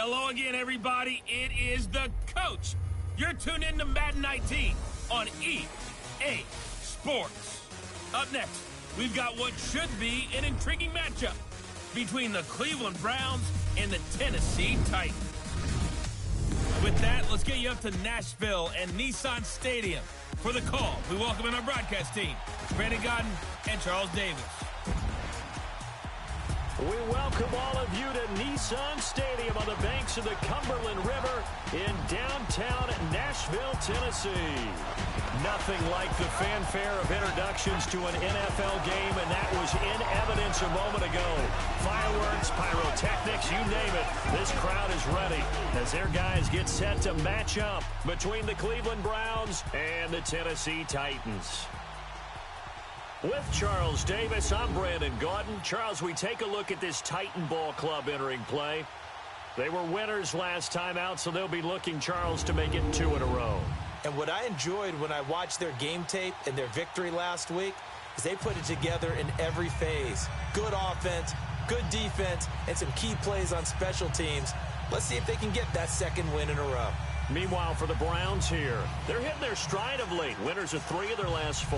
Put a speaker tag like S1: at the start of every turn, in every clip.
S1: Hello again, everybody. It is the coach. You're tuned in to Madden 19 on EA Sports. Up next, we've got what should be an intriguing matchup between the Cleveland Browns and the Tennessee Titans. With that, let's get you up to Nashville and Nissan Stadium for the call. We welcome in our broadcast team, Brandon Gaudin and Charles Davis.
S2: We welcome all of you to Nissan Stadium on the banks of the Cumberland River in downtown Nashville, Tennessee. Nothing like the fanfare of introductions to an NFL game, and that was in evidence a moment ago. Fireworks, pyrotechnics, you name it. This crowd is ready as their guys get set to match up between the Cleveland Browns and the Tennessee Titans. With Charles Davis, I'm Brandon Gaudin. Charles, we take a look at this Titan Ball Club entering play. They were winners last time out, so they'll be looking, Charles, to make it 2 in a row.
S3: And what I enjoyed when I watched their game tape and their victory last week is they put it together in every phase. Good offense, good defense, and some key plays on special teams. Let's see if they can get that second win in a row.
S2: Meanwhile, for the Browns here, they're hitting their stride of late. Winners of 3 of their last 4.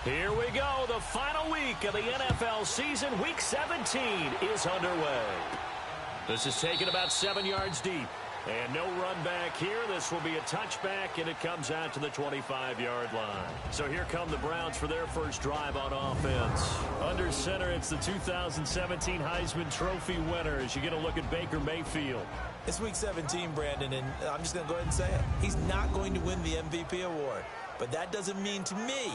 S2: Here we go. The final week of the NFL season. Week 17 is underway. This is taken about 7 yards deep. And no run back here. This will be a touchback, and it comes out to the 25-yard line. So here come the Browns for their first drive on offense. Under center, it's the 2017 Heisman Trophy winner as you get a look at Baker Mayfield.
S3: It's Week 17, Brandon, and I'm just going to go ahead and say it. He's not going to win the MVP award. But that doesn't mean to me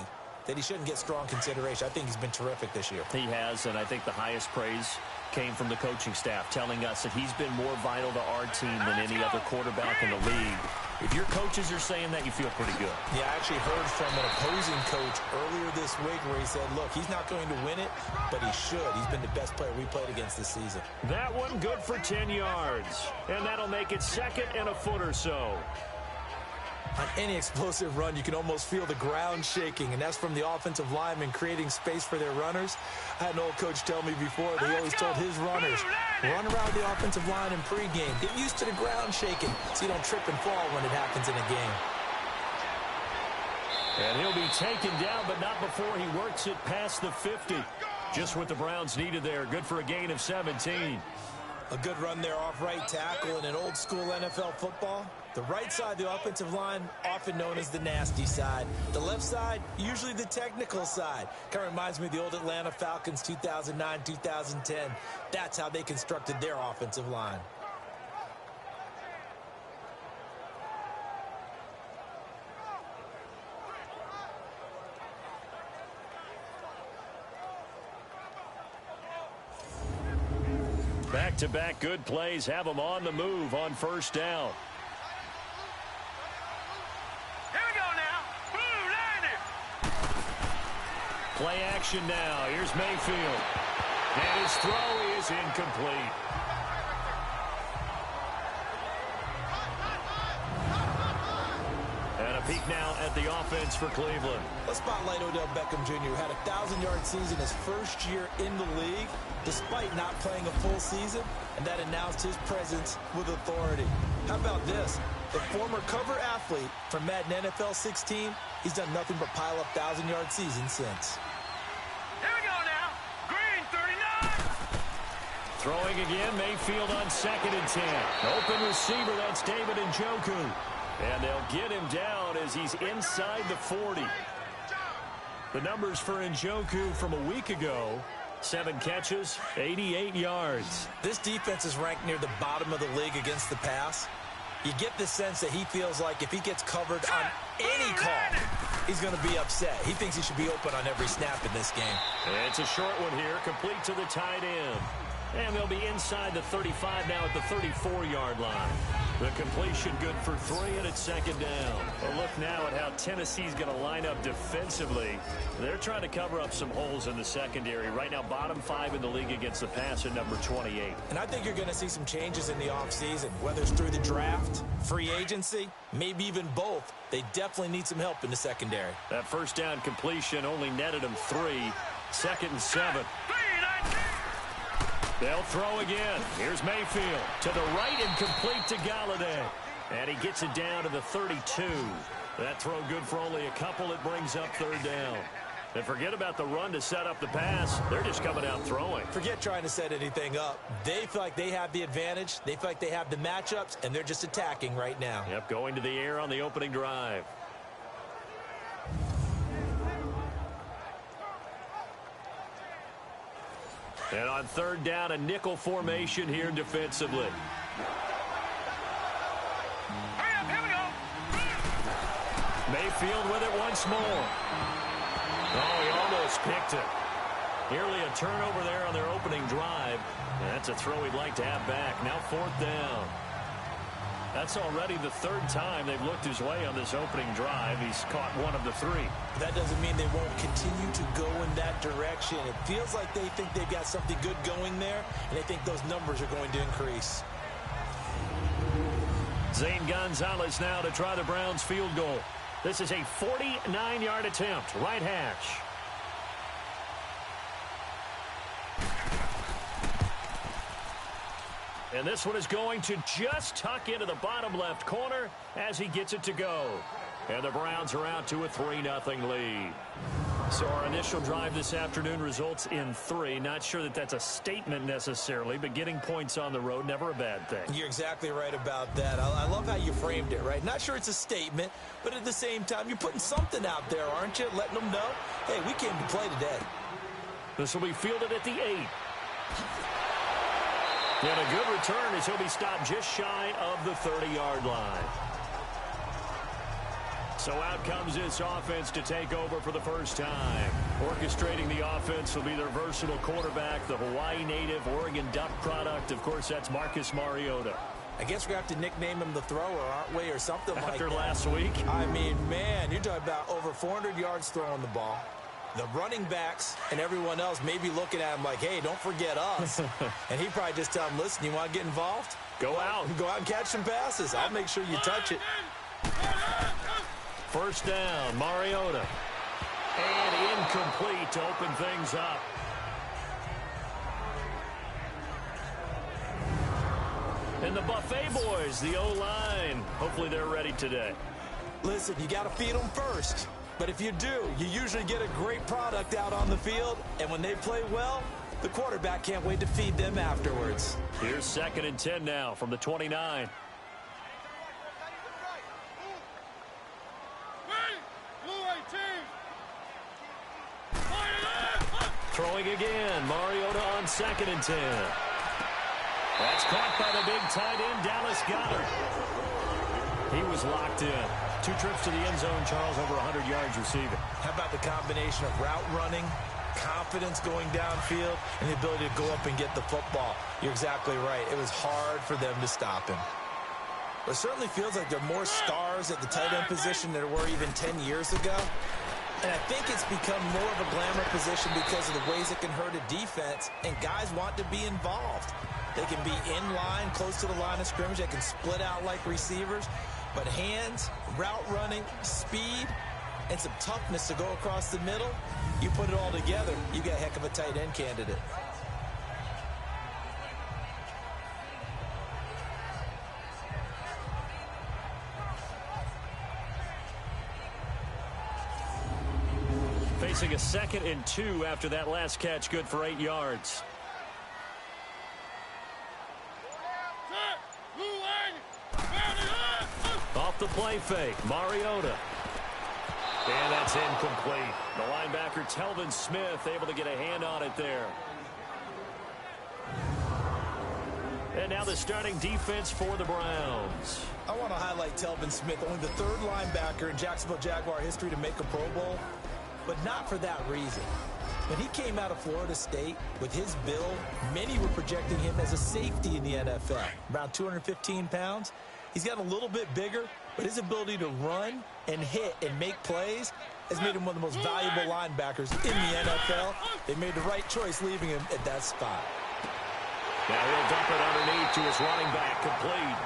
S3: that he shouldn't get strong consideration. I think he's been terrific this year.
S2: He has, and I think the highest praise came from the coaching staff telling us that he's been more vital to our team than any other quarterback in the league. If your coaches are saying that, you feel pretty good.
S3: Yeah, I actually heard from an opposing coach earlier this week where he said, look, he's not going to win it, but he should. He's been the best player we played against this season.
S2: That one good for 10 yards, and that'll make it 2nd and a foot or so.
S3: On any explosive run, you can almost feel the ground shaking, and that's from the offensive linemen creating space for their runners. I had an old coach tell me before that he always told his runners, run around the offensive line in pregame. Get used to the ground shaking so you don't trip and fall when it happens in a game.
S2: And he'll be taken down, but not before he works it past the 50. Just what the Browns needed there. Good for a gain of 17.
S3: A good run there off right tackle in an old-school NFL football. The right side, the offensive line, often known as the nasty side. The left side, usually the technical side. Kind of reminds me of the old Atlanta Falcons 2009-2010. That's how they constructed their offensive line.
S2: Back-to-back good plays have them on the move on first down. Play action now. Here's Mayfield. And his throw is incomplete. And a peek now at the offense for Cleveland.
S3: Let's spotlight Odell Beckham Jr., who had a 1,000-yard season his first year in the league, despite not playing a full season, and that announced his presence with authority. How about this? The former cover athlete from Madden NFL 16, he's done nothing but pile up 1,000-yard seasons since.
S4: Here we go now. Green 39.
S2: Throwing again, Mayfield on 2nd and 10. Open receiver, that's David Njoku. And they'll get him down as he's inside the 40. The numbers for Njoku from a week ago: 7 catches, 88 yards.
S3: This defense is ranked near the bottom of the league against the pass. You get the sense that he feels like if he gets covered on any call, he's going to be upset. He thinks he should be open on every snap in this game.
S2: It's a short one here, complete to the tight end. And they'll be inside the 35 now at the 34-yard line. The completion good for 3, and it's 2nd down. A look now at how Tennessee's going to line up defensively. They're trying to cover up some holes in the secondary. Right now, bottom 5 in the league against the pass at number 28.
S3: And I think you're going to see some changes in the offseason, whether it's through the draft, free agency, maybe even both. They definitely need some help in the secondary.
S2: That first down completion only netted them 3. 2nd and 7. They'll throw again. Here's Mayfield to the right and complete to Galladay. And he gets it down to the 32. That throw good for only a couple. It brings up third down. And forget about the run to set up the pass. They're just coming out throwing.
S3: Forget trying to set anything up. They feel like they have the advantage. They feel like they have the matchups, and they're just attacking right now.
S2: Yep, going to the air on the opening drive. And on third down, a nickel formation here defensively.
S4: Hurry up, here we go.
S2: Mayfield with it once more. Oh, he almost picked it. Nearly a turnover there on their opening drive. And that's a throw he'd like to have back. Now fourth down. That's already the third time they've looked his way on this opening drive. He's caught one of the three.
S3: That doesn't mean they won't continue to go in that direction. It feels like they think they've got something good going there, and they think those numbers are going to increase.
S2: Zane Gonzalez now to try the Browns field goal. This is a 49-yard attempt, right hash. And this one is going to just tuck into the bottom left corner as he gets it to go. And the Browns are out to a 3-0 lead. So our initial drive this afternoon results in 3. Not sure that that's a statement necessarily, but getting points on the road, never a bad thing.
S3: You're exactly right about that. I love how you framed it, right? Not sure it's a statement, but at the same time, you're putting something out there, aren't you? Letting them know, hey, we came to play today.
S2: This will be fielded at the 8. And a good return as he'll be stopped just shy of the 30-yard line. So out comes this offense to take over for the first time. Orchestrating the offense will be their versatile quarterback, the Hawaii native, Oregon Duck product. Of course, that's Marcus Mariota.
S3: I guess we're going to have to nickname him the thrower, aren't we, or something like that.
S2: After last week?
S3: I mean, man, you're talking about over 400 yards throwing the ball. The running backs and everyone else may be looking at him like, hey, don't forget us. And he'd probably just tell them, listen, you want to get involved?
S2: Go out.
S3: Go out and catch some passes. I'll make sure you touch it.
S2: First down, Mariota. And incomplete to open things up. And the Buffet boys, the O-line, hopefully they're ready today.
S3: Listen, you got to feed them first. But if you do, you usually get a great product out on the field. And when they play well, the quarterback can't wait to feed them afterwards.
S2: Here's 2nd and 10 now from the 29. Throwing again, Mariota on 2nd and 10. That's caught by the big tight end, Dallas Goedert. He was locked in. 2 trips to the end zone, Charles, over 100 yards receiving.
S3: How about the combination of route running, confidence going downfield, and the ability to go up and get the football? You're exactly right. It was hard for them to stop him. But it certainly feels like there are more stars at the tight end position than there were even 10 years ago. And I think it's become more of a glamour position because of the ways it can hurt a defense, and guys want to be involved. They can be in line, close to the line of scrimmage. They can split out like receivers. But hands, route running, speed, and some toughness to go across the middle, you put it all together, you got a heck of a tight end candidate.
S2: Facing a 2nd and 2 after that last catch, good for 8 yards. Off the play fake, Mariota. And that's incomplete. The linebacker, Telvin Smith, able to get a hand on it there. And now the starting defense for the Browns.
S3: I want to highlight Telvin Smith, only the 3rd linebacker in Jacksonville Jaguar history to make a Pro Bowl, but not for that reason. When he came out of Florida State with his build, many were projecting him as a safety in the NFL, around 215 pounds. He's gotten a little bit bigger, but his ability to run and hit and make plays has made him one of the most valuable linebackers in the NFL. They made the right choice leaving him at that spot.
S2: Now he'll dump it underneath to his running back, complete.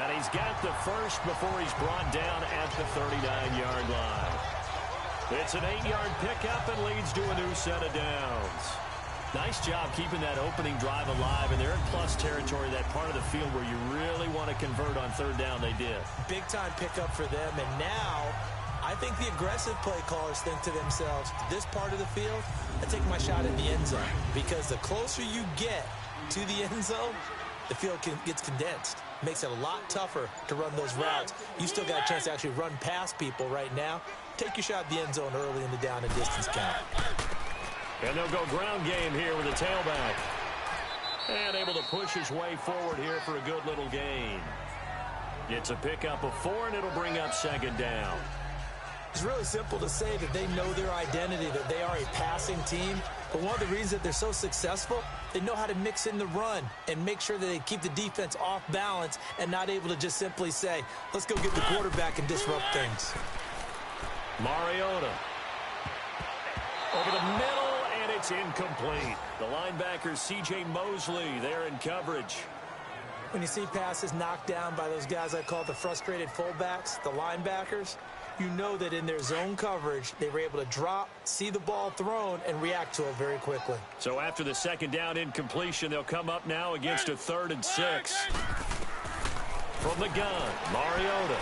S2: And he's got the first before he's brought down at the 39-yard line. It's an 8-yard pickup and leads to a new set of downs. Nice job keeping that opening drive alive, and they're in plus territory, that part of the field where you really want to convert on third down. They did.
S3: Big-time pickup for them, and now I think the aggressive play callers think to themselves, this part of the field, I take my shot at the end zone, because the closer you get to the end zone, the field gets condensed. Makes it a lot tougher to run those routes. You still got a chance to actually run past people right now. Take your shot at the end zone early in the down and distance count.
S2: And they'll go ground game here with a tailback. And able to push his way forward here for a good little gain. It's a pickup of 4, and it'll bring up second down.
S3: It's really simple to say that they know their identity, that they are a passing team. But one of the reasons that they're so successful, they know how to mix in the run and make sure that they keep the defense off balance and not able to just simply say, let's go get the quarterback and disrupt things.
S2: Mariota. Over the middle, and it's incomplete. The linebacker, C.J. Mosley, there in coverage.
S3: When you see passes knocked down by those guys I call the frustrated fullbacks, the linebackers, you know that in their zone coverage, they were able to drop, see the ball thrown, and react to it very quickly.
S2: So after the second down incompletion, they'll come up now against a 3rd and 6. From the gun, Mariota.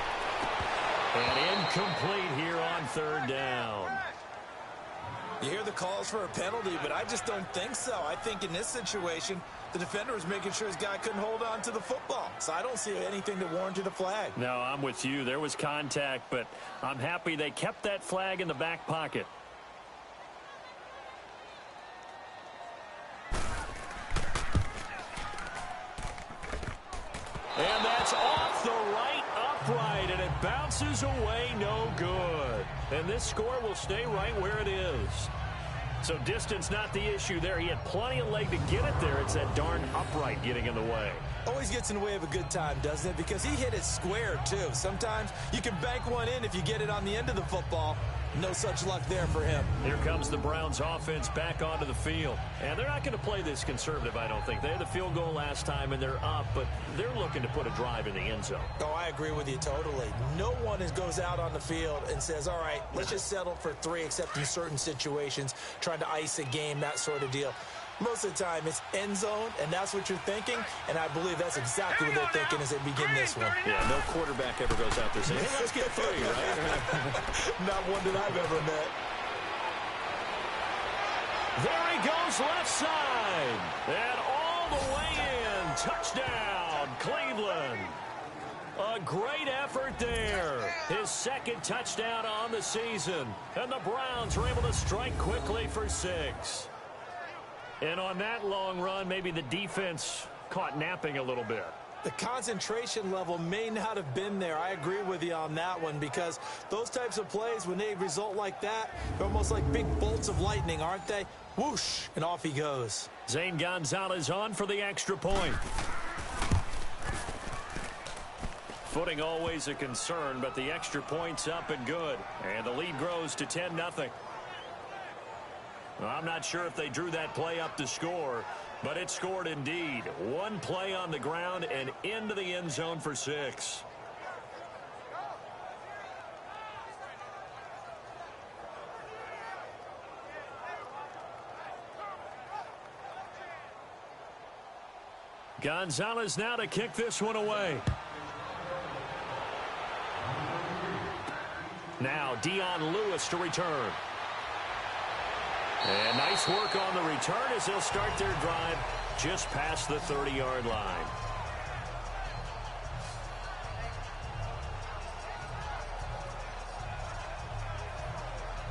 S2: And incomplete here on third down.
S3: You hear the calls for a penalty, but I just don't think so. I think in this situation, the defender was making sure his guy couldn't hold on to the football. So I don't see anything that warranted a flag.
S2: No, I'm with you. There was contact, but I'm happy they kept that flag in the back pocket. And that's off the right upright, and it bounces away no good. And this score will stay right where it is. So distance not the issue there. He had plenty of leg to get it there. It's that darn upright getting in the way.
S3: Always gets in the way of a good time, doesn't it? Because he hit it square, too. Sometimes you can bank one in if you get it on the end of the football. No such luck there for him.
S2: Here comes the Browns offense back onto the field. And they're not going to play this conservative, I don't think. They had the field goal last time, and they're up, but they're looking to put a drive in the end zone.
S3: Oh, I agree with you totally. No one goes out on the field and says, all right, let's just settle for 3, except in certain situations, trying to ice a game, that sort of deal. Most of the time, it's end zone, and that's what you're thinking, and I believe that's exactly what they're thinking as they begin this one.
S2: Yeah, no quarterback ever goes out there saying, hey, let's get 3, right?
S3: Not one that I've ever met.
S2: There he goes left side, and all the way in. Touchdown, Cleveland. A great effort there. His 2nd touchdown on the season, and the Browns are able to strike quickly for 6. And on that long run, maybe the defense caught napping a little bit.
S3: The concentration level may not have been there. I agree with you on that one, because those types of plays, when they result like that, they're almost like big bolts of lightning, aren't they? Whoosh, and off he goes.
S2: Zane Gonzalez on for the extra point. Footing always a concern, but the extra point's up and good. And the lead grows to 10-0. Well, I'm not sure if they drew that play up to score, but it scored indeed. One play on the ground and into the end zone for 6. Gonzalez now to kick this one away. Now Dion Lewis to return. And nice work on the return as they'll start their drive just past the 30-yard line.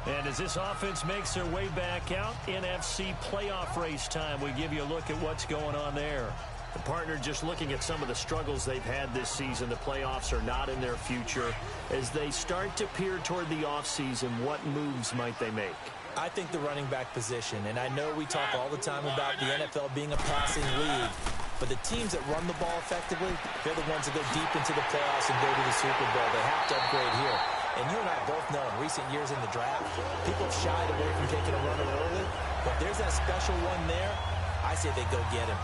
S2: And as this offense makes their way back out, NFC playoff race time, we give you a look at what's going on there. The partner just looking at some of the struggles they've had this season. The playoffs are not in their future. As they start to peer toward the offseason, what moves might they make?
S3: I think the running back position, and I know we talk all the time about the NFL being a passing league, but the teams that run the ball effectively, they're the ones that go deep into the playoffs and go to the Super Bowl. They have to upgrade here. And you and I both know in recent years in the draft, people have shied away from taking a runner early, but there's that special one there. I say they go get him.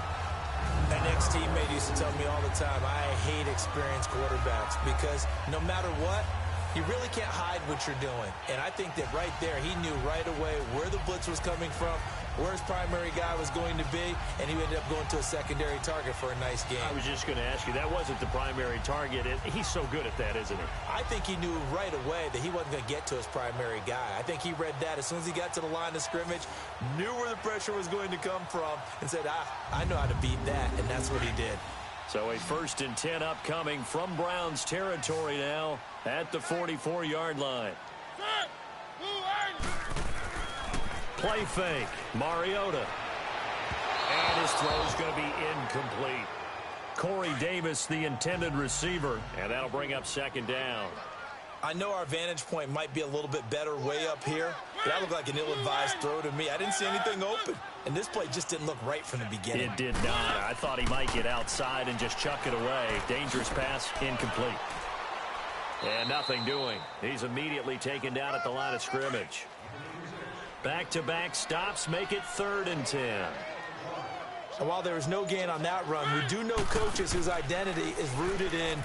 S3: An ex-teammate used to tell me all the time, I hate experienced quarterbacks because no matter what, you really can't hide what you're doing. And I think that right there, he knew right away where the blitz was coming from, where his primary guy was going to be, and he ended up going to a secondary target for a nice game.
S2: I was just going to ask you, that wasn't the primary target. He's so good at that, isn't he?
S3: I think he knew right away that he wasn't going to get to his primary guy. I think he read that as soon as he got to the line of scrimmage, knew where the pressure was going to come from, and said, I know how to beat that, and that's what he did.
S2: So a 1st and 10 upcoming from Browns territory now at the 44-yard line. Play fake. Mariota. And his throw's going to be incomplete. Corey Davis, the intended receiver, and that'll bring up 2nd down.
S3: I know our vantage point might be a little bit better way up here, but that looked like an ill-advised throw to me. I didn't see anything open, and this play just didn't look right from the beginning.
S2: It did not. I thought he might get outside and just chuck it away. Dangerous pass, incomplete. And nothing doing. He's immediately taken down at the line of scrimmage. Back-to-back stops make it 3rd and 10.
S3: And while there was no gain on that run, we do know coaches whose identity is rooted in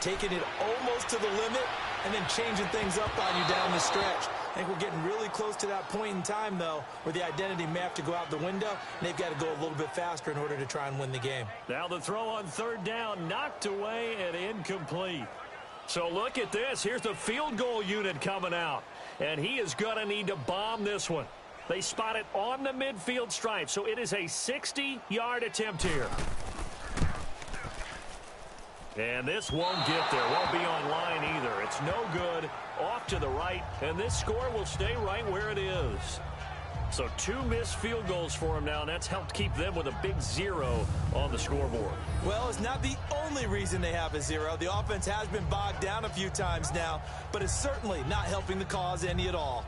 S3: taking it almost to the limit and then changing things up on you down the stretch. I think we're getting really close to that point in time, though, where the identity may have to go out the window, and they've got to go a little bit faster in order to try and win the game.
S2: Now the throw on 3rd down, knocked away and incomplete. So look at this. Here's the field goal unit coming out. And he is going to need to bomb this one. They spot it on the midfield stripe, so it is a 60-yard attempt here. And this won't get there. Won't be on line either. It's no good. Off to the right, and this score will stay right where it is. So 2 missed field goals for him now, and that's helped keep them with a big 0 on the scoreboard.
S3: Well, it's not the only reason they have a 0. The offense has been bogged down a few times now, but it's certainly not helping the cause any at all.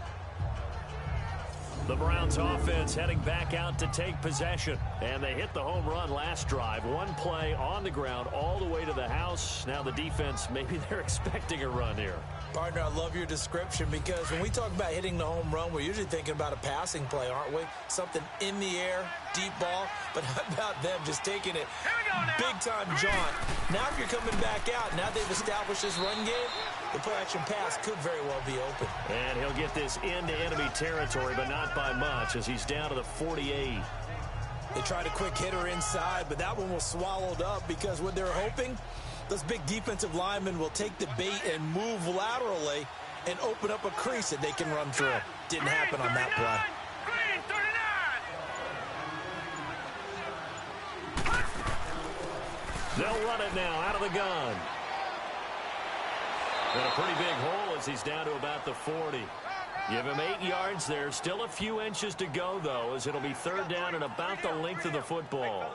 S2: The Browns offense heading back out to take possession. And they hit the home run last drive. 1 play on the ground all the way to the house. Now the defense, maybe they're expecting a run here.
S3: Partner, I love your description because when we talk about hitting the home run, we're usually thinking about a passing play, aren't we? Something in the air, deep ball. But how about them just taking it big-time jaunt? Now if you're coming back out, now they've established this run game, the play-action pass could very well be open.
S2: And he'll get this into enemy territory, but not by much as he's down to the 48.
S3: They tried a quick hitter inside, but that one was swallowed up because what they're hoping, those big defensive linemen will take the bait and move laterally and open up a crease that they can run through. Didn't happen on that play.
S2: They'll run it now out of the gun. And a pretty big hole as he's down to about the 40. Give him 8 yards there. Still a few inches to go, though, as it'll be 3rd down and about the length of the football.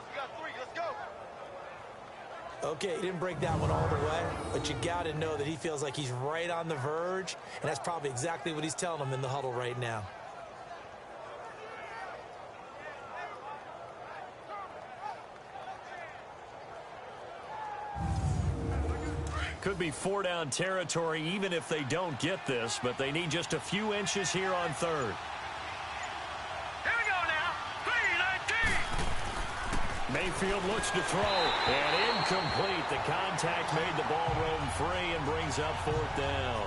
S3: Okay, he didn't break that one all the way, but you got to know that he feels like he's right on the verge, and that's probably exactly what he's telling them in the huddle right now.
S2: Could be 4-down territory even if they don't get this, but they need just a few inches here on 3rd.
S4: Here we go now. 3-19.
S2: Mayfield looks to throw, and incomplete. The contact made the ball roam free and brings up 4th down.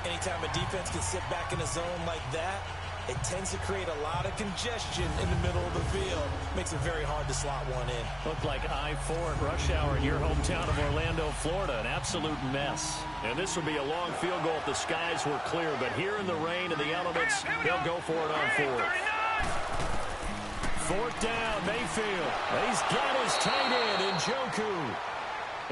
S3: Anytime a defense can sit back in a zone like that, it tends to create a lot of congestion in the middle of the field. Makes it very hard to slot one in.
S2: Looked like I-4 at rush hour in your hometown of Orlando, Florida. An absolute mess. And this would be a long field goal if the skies were clear. But here in the rain and the elements, they'll go for it on 4th. 4th down, Mayfield. He's got his tight end in Njoku.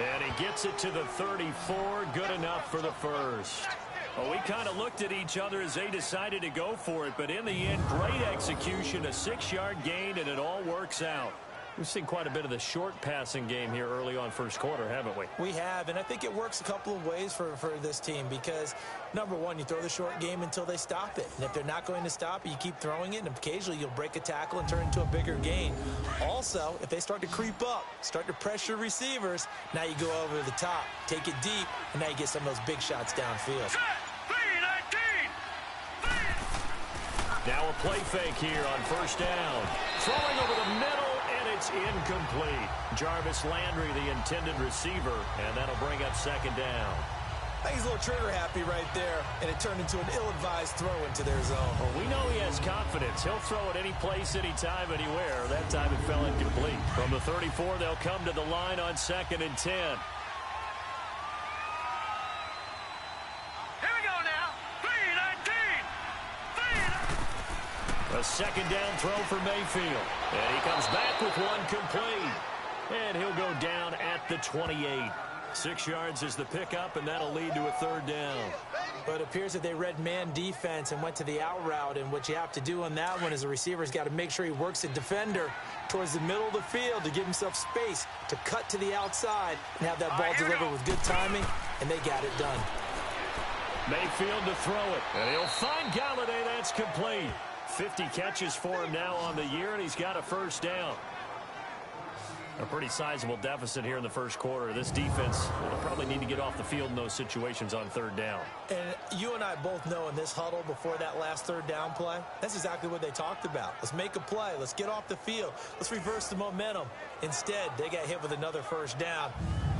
S2: And he gets it to the 34. Good enough for the first. Well, we kind of looked at each other as they decided to go for it, but in the end, great execution, a 6-yard gain, and it all works out. We've seen quite a bit of the short passing game here early on first quarter, haven't we?
S3: We have, and I think it works a couple of ways for this team because, number one, you throw the short game until they stop it. And if they're not going to stop it, you keep throwing it, and occasionally you'll break a tackle and turn it into a bigger gain. Also, if they start to creep up, start to pressure receivers, now you go over the top, take it deep, and now you get some of those big shots downfield.
S2: Now a play fake here on 1st down. Throwing over the middle, and it's incomplete. Jarvis Landry, the intended receiver, and that'll bring up 2nd down.
S3: I think he's a little trigger happy right there, and it turned into an ill-advised throw into their zone.
S2: Well, we know he has confidence. He'll throw it any place, anytime, anywhere. That time it fell incomplete. From the 34, they'll come to the line on 2nd and 10.
S4: Here we go now. 3-19.
S2: A 2nd down throw for Mayfield. And he comes back with one complete. And he'll go down at the 28. 6 yards is the pickup, and that'll lead to a 3rd down.
S3: But it appears that they read man defense and went to the out route, and what you have to do on that one is the receiver's got to make sure he works the defender towards the middle of the field to give himself space to cut to the outside and have that ball delivered with good timing, and they got it done.
S2: Mayfield to throw it, and he'll find Galladay. That's complete. 50 catches for him now on the year, and he's got a 1st down. A pretty sizable deficit here in the 1st quarter. This defense will probably need to get off the field in those situations on 3rd down.
S3: And you and I both know in this huddle before that last 3rd down play, that's exactly what they talked about. Let's make a play. Let's get off the field. Let's reverse the momentum. Instead, they got hit with another 1st down,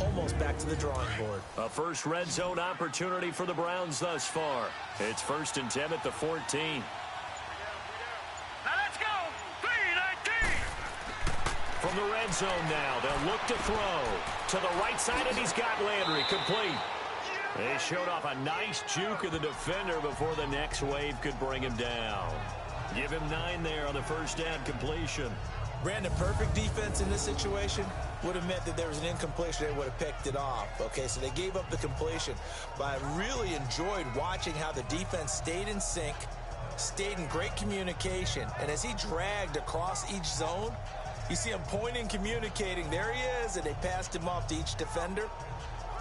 S3: almost back to the drawing board.
S2: A first red zone opportunity for the Browns thus far. It's 1st and 10 at the 14.
S4: Now let's go. 3-19.
S2: From the red zone now, they'll look to throw. To the right side, and he's got Landry. Complete. They showed off a nice juke of the defender before the next wave could bring him down. Give him 9 there on the 1st down completion.
S3: Brandon, perfect defense in this situation would have meant that there was an incompletion. They would have picked it off. Okay, so they gave up the completion. But I really enjoyed watching how the defense stayed in sync, stayed in great communication. And as he dragged across each zone, you see him pointing, communicating. There he is, and they passed him off to each defender.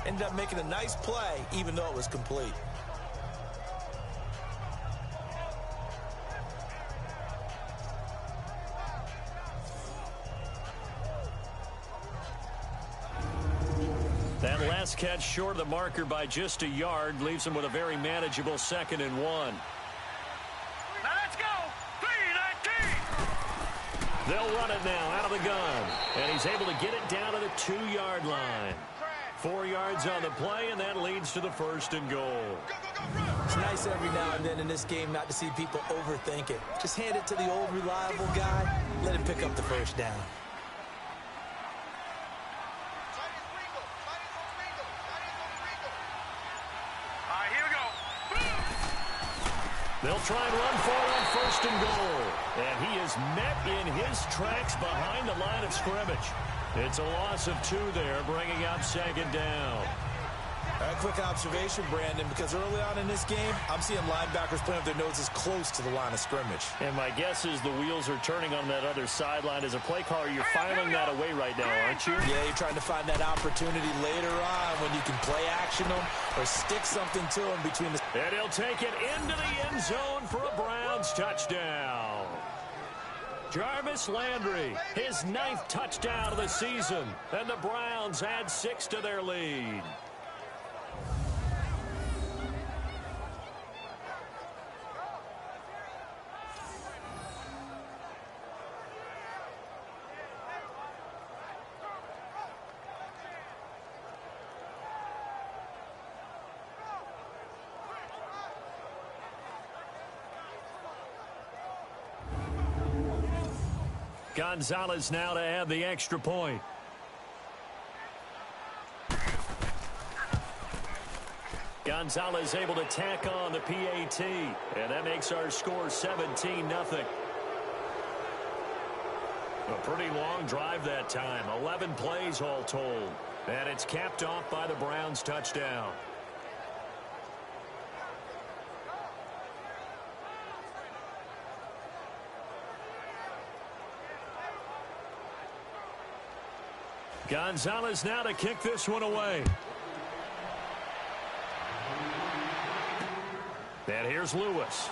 S3: Ended up making a nice play, even though it was complete.
S2: That last catch short of the marker by just a yard leaves him with a very manageable 2nd and 1.
S4: Now let's go. 3-19.
S2: They'll run it now out of the gun. And he's able to get it down to the 2-yard line. 4 yards on the play, and that leads to the 1st and goal.
S3: It's nice every now and then in this game not to see people overthink it. Just hand it to the old reliable guy. Let him pick up the 1st down.
S4: All right, here we go.
S2: They'll try and run for it on 1st and goal. And he is met in his tracks behind the line of scrimmage. It's a loss of 2 there, bringing up 2nd down.
S3: A quick observation, Brandon, because early on in this game, I'm seeing linebackers playing with their noses close to the line of scrimmage.
S2: And my guess is the wheels are turning on that other sideline. As a play caller, you're filing that away right now, aren't you?
S3: Yeah, you're trying to find that opportunity later on when you can play action them or stick something to them between the...
S2: And he'll take it into the end zone for a Browns touchdown. Jarvis Landry, his 9th touchdown of the season. And the Browns add 6 to their lead. Gonzalez now to add the extra point. Gonzalez able to tack on the PAT, and that makes our score 17-0. A pretty long drive that time, 11 plays all told, and it's capped off by the Browns touchdown. Gonzalez now to kick this one away. And here's Lewis.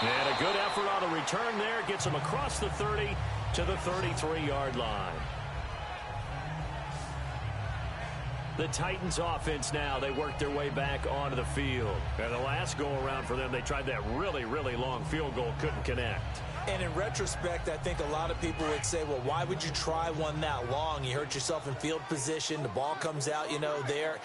S2: And a good effort on the return there. Gets him across the 30 to the 33-yard line. The Titans offense now, they work their way back onto the field. And the last go-around for them, they tried that really, really long field goal, couldn't connect.
S3: And in retrospect, I think a lot of people would say, well, why would you try one that long? You hurt yourself in field position. The ball comes out, there.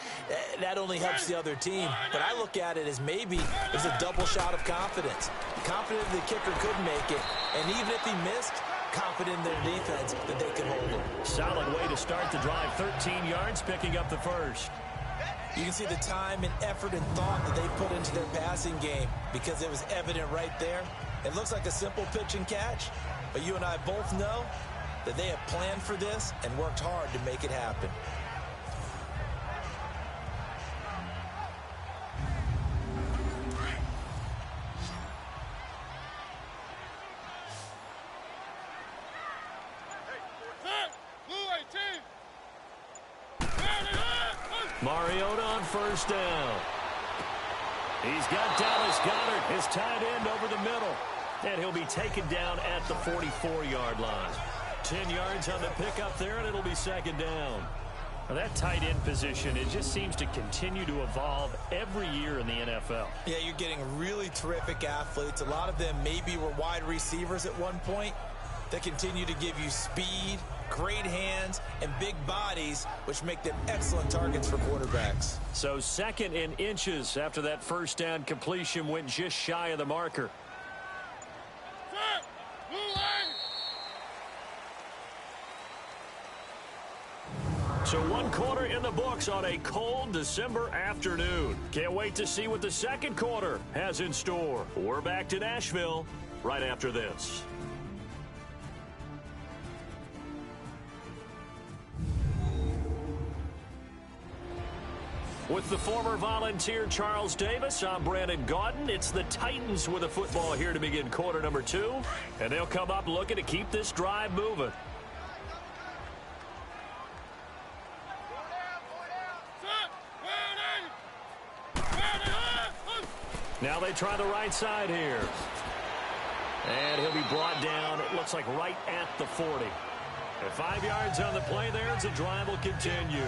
S3: That only helps the other team. But I look at it as maybe it's a double shot of confidence. Confident the kicker could make it. And even if he missed, confident in their defense that they can hold him.
S2: Solid way to start the drive. 13 yards, picking up the first.
S3: You can see the time and effort and thought that they put into their passing game because it was evident right there. It looks like a simple pitch and catch, but you and I both know that they have planned for this and worked hard to make it happen.
S2: Mariota on first down. He's got Dallas Goedert, his tight end, over the middle. And he'll be taken down at the 44-yard line. 10 yards on the pickup there, and it'll be second down. Now that tight end position, it just seems to continue to evolve every year in the NFL.
S3: Yeah, you're getting really terrific athletes. A lot of them maybe were wide receivers at one point. They continue to give you speed, great hands, and big bodies, which make them excellent targets for quarterbacks.
S2: So second in inches after that first down completion went just shy of the marker. So 1 quarter in the books on a cold December afternoon. Can't wait to see what the second quarter has in store. We're back to Nashville right after this. With the former Volunteer Charles Davis, I'm Brandon Gaudin. It's the Titans with the football here to begin quarter number 2. And they'll come up looking to keep this drive moving. Now they try the right side here. And he'll be brought down, it looks like right at the 40. And 5 yards on the play there as the drive will continue.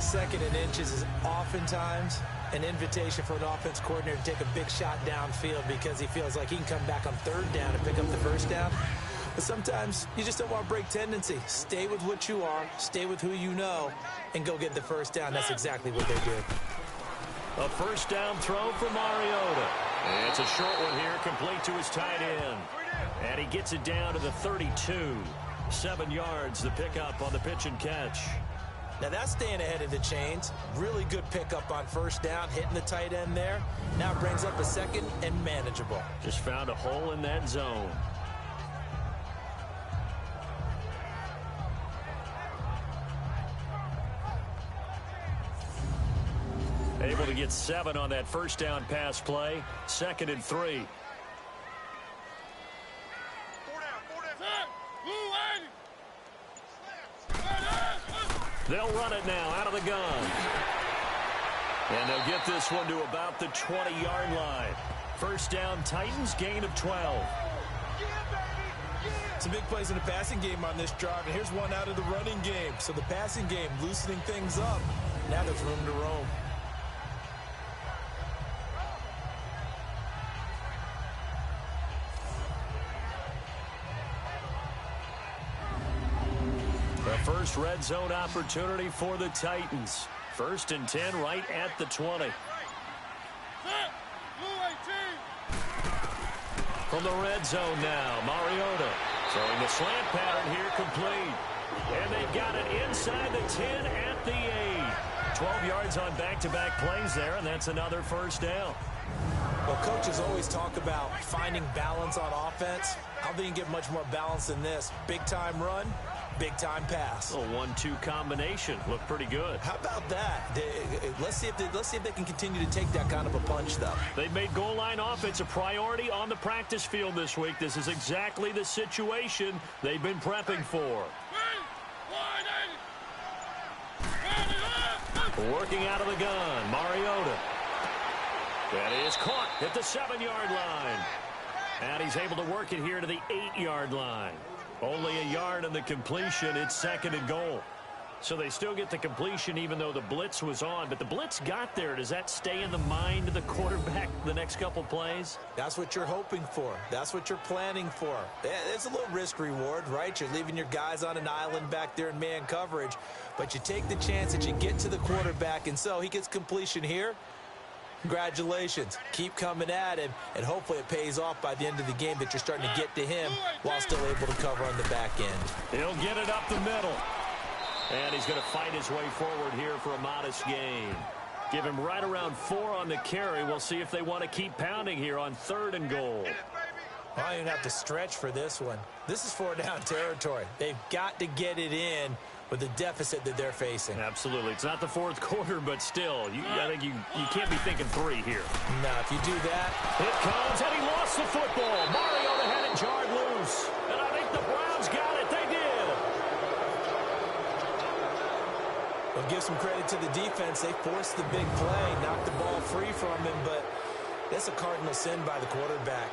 S3: Second and inches is oftentimes an invitation for an offense coordinator to take a big shot downfield because he feels like he can come back on third down and pick up the first down. But sometimes you just don't want to break tendency. Stay with what you are, stay with who you know, and go get the first down. That's exactly what they did.
S2: A first down throw for Mariota. It's a short one here, complete to his tight end. And he gets it down to the 32. 7 yards, the pickup on the pitch and catch.
S3: Now that's staying ahead of the chains. Really good pickup on first down, hitting the tight end there. Now it brings up a second and manageable.
S2: Just found a hole in that zone. Able to get 7 on that first down pass play. 2nd and 3. They'll run it now out of the gun. And they'll get this one to about the 20-yard line. First down, Titans, gain of 12.
S3: Some big plays in the passing game on this drive, and here's one out of the running game. So the passing game loosening things up. Now there's room to roam.
S2: The first red zone opportunity for the Titans. 1st and 10 right at the 20. From the red zone now, Mariota throwing the slant pattern here complete. And they've got it inside the 10 at the 8. 12 yards on back-to-back plays there, and that's another first down.
S3: Well, coaches always talk about finding balance on offense. I don't think you can get much more balance than this. Big-time run, big-time pass.
S2: A 1-2 combination. Looked pretty good.
S3: How about that? Let's see if they can continue to take that kind of a punch, though.
S2: They've made goal line offense a priority on the practice field this week. This is exactly the situation they've been prepping for. Working out of the gun, Mariota. That is caught at the 7-yard line. And he's able to work it here to the 8-yard line. Only a yard on the completion. It's 2nd and goal. So they still get the completion even though the blitz was on. But the blitz got there. Does that stay in the mind of the quarterback the next couple plays?
S3: That's what you're hoping for. That's what you're planning for. It's a little risk reward, right? You're leaving your guys on an island back there in man coverage. But you take the chance that you get to the quarterback, and so he gets completion here. Congratulations. Keep coming at him, and hopefully it pays off by the end of the game that you're starting to get to him while still able to cover on the back end.
S2: He'll get it up the middle. And he's going to fight his way forward here for a modest gain. Give him right around 4 on the carry. We'll see if they want to keep pounding here on 3rd and goal.
S3: I don't even have to stretch for this one. This is 4-down territory. They've got to get it in with the deficit that they're facing.
S2: Absolutely. It's not the 4th quarter, but still, I think you can't be thinking 3 here.
S3: No, if you do that.
S2: It comes, and he lost the football. Mariota had it jarred loose. And I think the Browns got it. They did.
S3: We'll give some credit to the defense. They forced the big play, knocked the ball free from him, but that's a cardinal sin by the quarterback.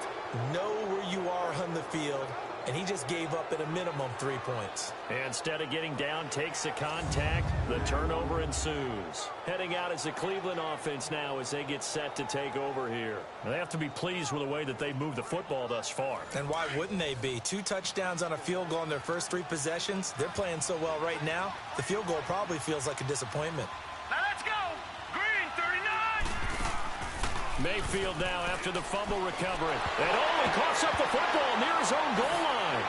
S3: Know where you are on the field, and he just gave up at a minimum 3 points.
S2: Instead of getting down, takes the contact. The turnover ensues. Heading out as the Cleveland offense now as they get set to take over here. They have to be pleased with the way that they've moved the football thus far.
S3: And why wouldn't they be? 2 touchdowns on a field goal in their first 3 possessions. They're playing so well right now, the field goal probably feels like a disappointment.
S4: Now let's go. Green 39.
S2: Mayfield now after the fumble recovery. And he coughs up the football near his own goal line.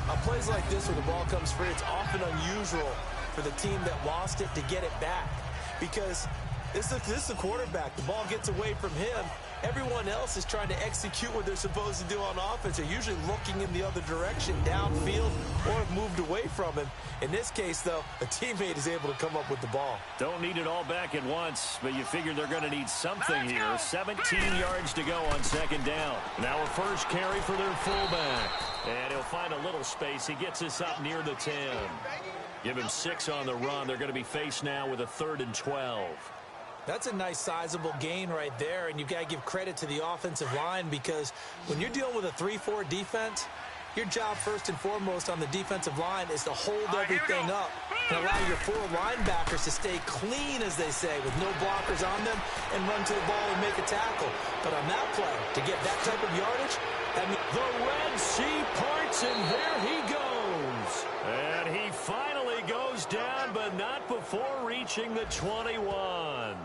S3: On plays like this where the ball comes free, it's often unusual for the team that lost it to get it back. Because this is the quarterback. The ball gets away from him. Everyone else is trying to execute what they're supposed to do on offense. They're usually looking in the other direction, downfield, or have moved away from him. In this case, though, a teammate is able to come up with the ball.
S2: Don't need it all back at once, but you figure they're going to need something here. 17 yards to go on 2nd down. Now a first carry for their fullback. And he'll find a little space. He gets us up near the 10. Give him 6 on the run. They're going to be faced now with a 3rd and 12.
S3: That's a nice sizable gain right there, and you've got to give credit to the offensive line because when you're dealing with a 3-4 defense, your job first and foremost on the defensive line is to hold everything up and allow your 4 linebackers to stay clean, as they say, with no blockers on them and run to the ball and make a tackle. But on that play, to get that type of yardage, that means
S2: the Red Sea parts, and there he goes. And he finally goes down, but not before reaching the 21.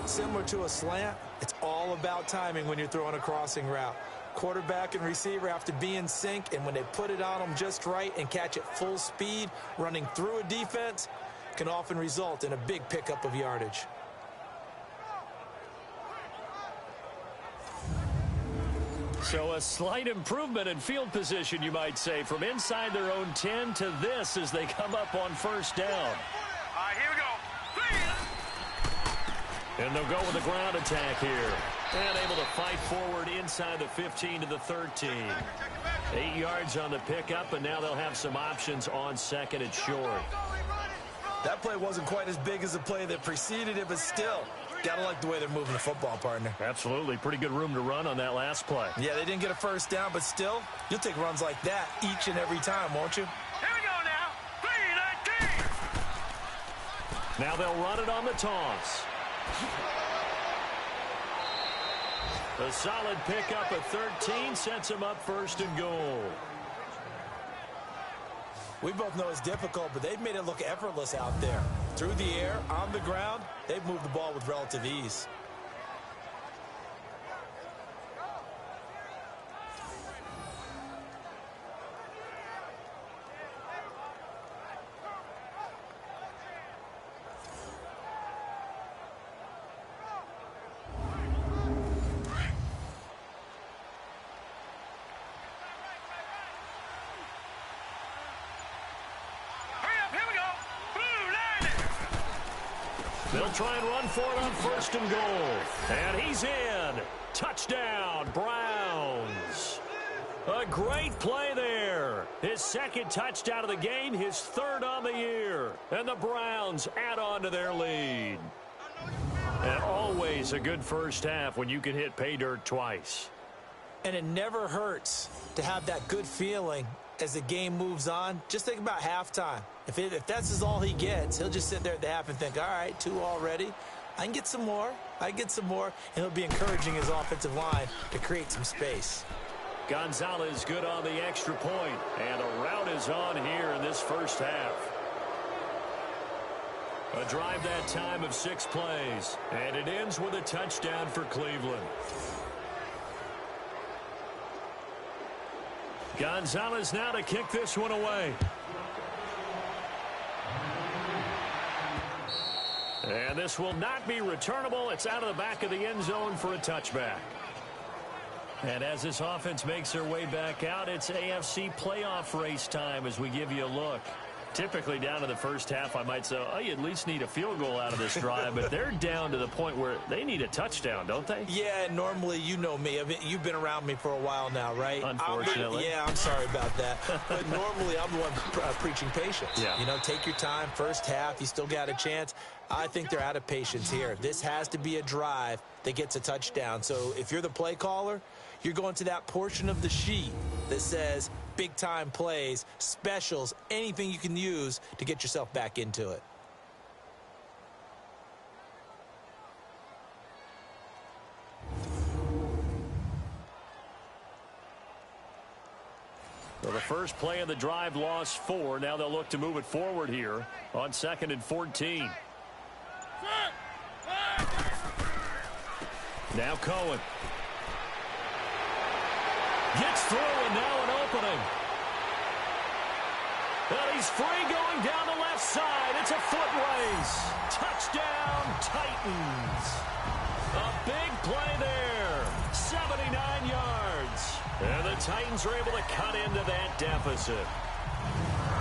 S3: Similar to a slant, it's all about timing when you're throwing a crossing route. Quarterback and receiver have to be in sync, and when they put it on them just right and catch it full speed, running through a defense can often result in a big pickup of yardage.
S2: So a slight improvement in field position, you might say, from inside their own 10 to this as they come up on 1st down.
S4: All right, here we go.
S2: And they'll go with a ground attack here. And able to fight forward inside the 15 to the 13. 8 yards on the pickup, and now they'll have some options on 2nd and short.
S3: That play wasn't quite as big as the play that preceded it, but still, gotta like the way they're moving the football, partner.
S2: Absolutely. Pretty good room to run on that last play.
S3: Yeah, they didn't get a 1st down, but still, you'll take runs like that each and every time, won't you?
S4: Here we go now. 3-19.
S2: Now they'll run it on the toss. A solid pickup of 13 sets them up 1st and goal.
S3: We both know it's difficult, but they've made it look effortless out there. Through the air, on the ground, they've moved the ball with relative ease.
S2: They'll try and run for it on 1st and goal. And he's in. Touchdown, Browns. A great play there. Palmer. His second touchdown of the game, his third on the year. And the Browns add on to their lead. And always a good first half when you can hit pay dirt twice.
S3: And it never hurts to have that good feeling as the game moves on. Just think about halftime. If that's all he gets, he'll just sit there at the half and think, all right, 2 already. I can get some more. And he'll be encouraging his offensive line to create some space.
S2: Gonzalez good on the extra point. And a rout is on here in this first half. A drive that time of 6 plays. And it ends with a touchdown for Cleveland. Gonzalez now to kick this one away. And this will not be returnable. It's out of the back of the end zone for a touchback. And as this offense makes their way back out, it's AFC playoff race time as we give you a look. Typically down to the first half, I might say, oh, you at least need a field goal out of this drive. But they're down to the point where they need a touchdown, don't they?
S3: Yeah, normally, you know me. You've been around me for a while now, right?
S2: Unfortunately.
S3: I'm sorry about that. But normally, I'm the one preaching patience.
S2: Yeah.
S3: Take your time. First half, you still got a chance. I think they're out of patience here. This has to be a drive that gets a touchdown. So if you're the play caller, you're going to that portion of the sheet that says big-time plays, specials, anything you can use to get yourself back into it.
S2: Well, the first play of the drive lost 4. Now they'll look to move it forward here on 2nd and 14. Now Cohen. Gets through and now an opening. And he's free going down the left side. It's a foot race. Touchdown, Titans. A big play there. 79 yards. And the Titans are able to cut into that deficit.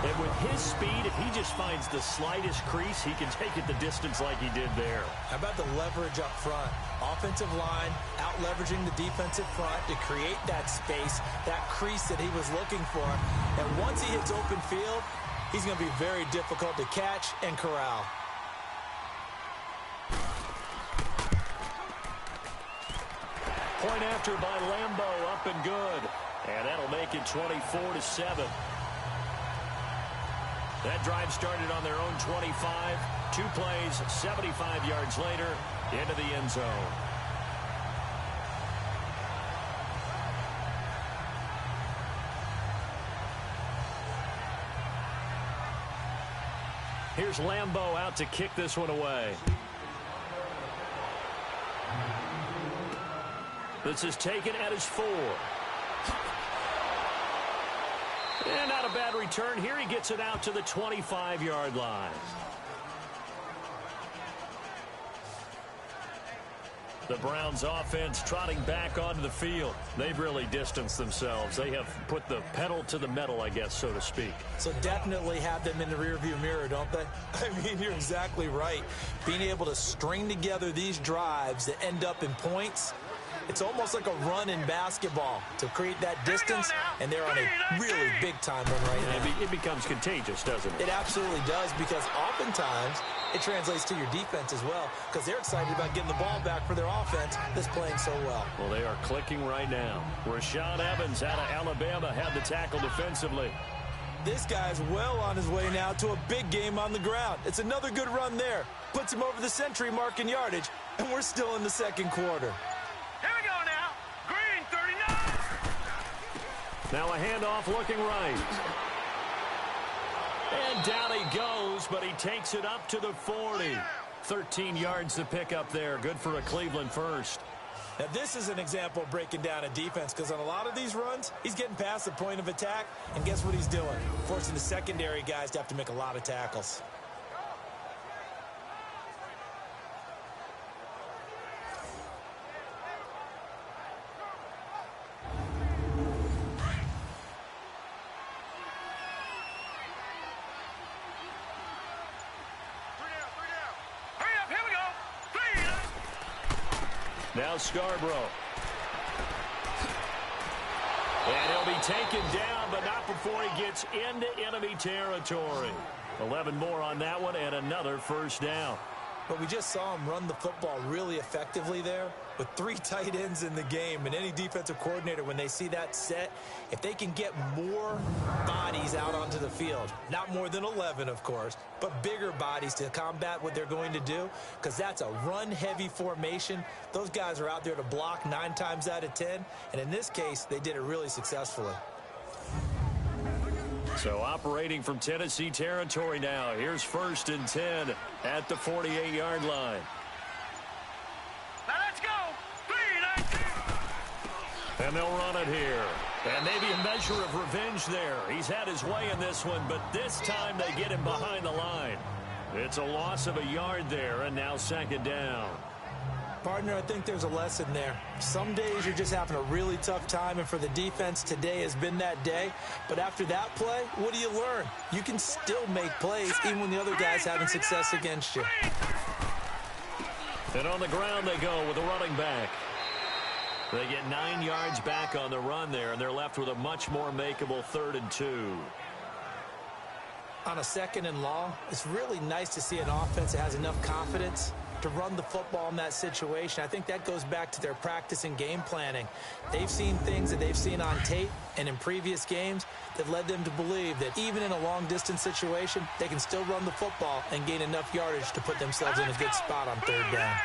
S2: And with his speed, if he just finds the slightest crease, he can take it the distance like he did there.
S3: How about the leverage up front? Offensive line out-leveraging the defensive front to create that space, that crease that he was looking for. And once he hits open field, he's going to be very difficult to catch and corral.
S2: Point after by Lambo, up and good. And that'll make it 24-7. That drive started on their own 25. 2 plays, 75 yards later, into the end zone. Here's Lambo out to kick this one away. This is taken at his 4. And not a bad return here. He gets it out to the 25-yard line. The Browns offense trotting back onto the field. They've really distanced themselves. They have put the pedal to the metal, I guess, so to speak.
S3: So definitely have them in the rearview mirror, don't they? I mean, you're exactly right. Being able to string together these drives that end up in points, it's almost like a run in basketball to create that distance, and they're on a really big-time one right now.
S2: It becomes contagious, doesn't it?
S3: It absolutely does, because oftentimes it translates to your defense as well, because they're excited about getting the ball back for their offense that's playing so well.
S2: Well, they are clicking right now. Rashaan Evans out of Alabama had the tackle defensively.
S3: This guy's well on his way now to a big game on the ground. It's another good run there. Puts him over the century mark in yardage, and we're still in the second quarter.
S4: Here we go now. Green, 39.
S2: Now a handoff looking right. And down he goes, but he takes it up to the 40. 13 yards to pick up there. Good for a Cleveland first.
S3: Now, this is an example of breaking down a defense, because on a lot of these runs, he's getting past the point of attack, and guess what he's doing? Forcing the secondary guys to have to make a lot of tackles.
S2: Now Scarborough. And he'll be taken down, but not before he gets into enemy territory. 11 more on that one and another first down.
S3: But we just saw him run the football really effectively there with 3 tight ends in the game. And any defensive coordinator, when they see that set, if they can get more bodies out onto the field, not more than 11, of course, but bigger bodies to combat what they're going to do, because that's a run-heavy formation. Those guys are out there to block 9 times out of 10. And in this case, they did it really successfully.
S2: So operating from Tennessee territory now. Here's 1st and 10 at the 48-yard line.
S4: Now let's go. 3-19.
S2: And they'll run it here. And maybe a measure of revenge there. He's had his way in this one, but this time they get him behind the line. It's a loss of a yard there, and now 2nd down.
S3: Partner, I think there's a lesson there. Some days you're just having a really tough time, and for the defense, today has been that day. But after that play, what do you learn? You can still make plays even when the other guy's having success against you.
S2: And on the ground they go with a running back. They get 9 yards back on the run there, and they're left with a much more makeable 3rd and 2.
S3: On a 2nd and long, it's really nice to see an offense that has enough confidence to run the football in that situation. I think that goes back to their practice and game planning. They've seen things that they've seen on tape and in previous games that led them to believe that even in a long-distance situation, they can still run the football and gain enough yardage to put themselves in a good spot on 3rd down.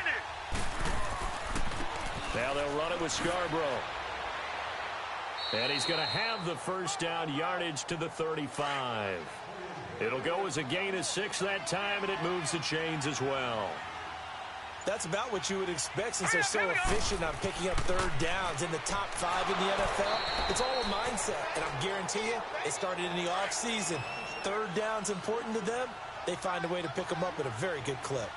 S2: Now they'll run it with Scarborough. And he's going to have the 1st down yardage to the 35. It'll go as a gain of 6 that time, and it moves the chains as well.
S3: That's about what you would expect since they're so efficient on picking up 3rd downs in the top 5 in the NFL. It's all a mindset, and I guarantee you, it started in the offseason. 3rd down's important to them. They find a way to pick them up at a very good clip.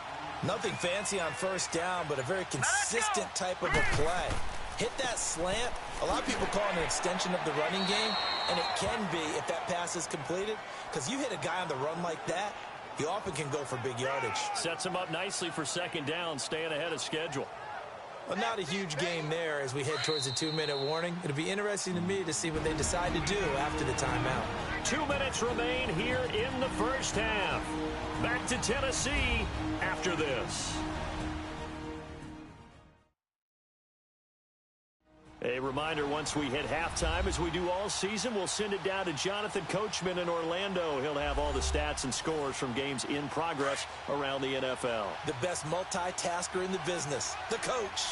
S3: Nothing fancy on 1st down, but a very consistent type of a play. Hit that slant. A lot of people call it an extension of the running game, and it can be if that pass is completed, because you hit a guy on the run like that, he often can go for big yardage.
S2: Sets him up nicely for 2nd down, staying ahead of schedule.
S3: Well, not a huge game there as we head towards the 2-minute warning. It'll be interesting to me to see what they decide to do after the timeout.
S2: 2 minutes remain here in the 1st half. Back to Tennessee after this. A reminder, once we hit halftime, as we do all season, we'll send it down to Jonathan Coachman in Orlando. He'll have all the stats and scores from games in progress around the NFL.
S3: The best multitasker in the business, the coach.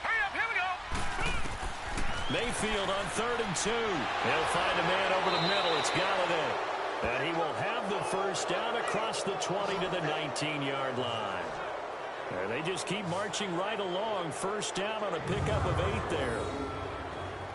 S4: Hurry up, here we go.
S2: Mayfield on 3rd and 2. He'll find a man over the middle. It's Galladay. And he will have the 1st down across the 20 to the 19-yard line. They just keep marching right along. 1st down on a pickup of 8 there.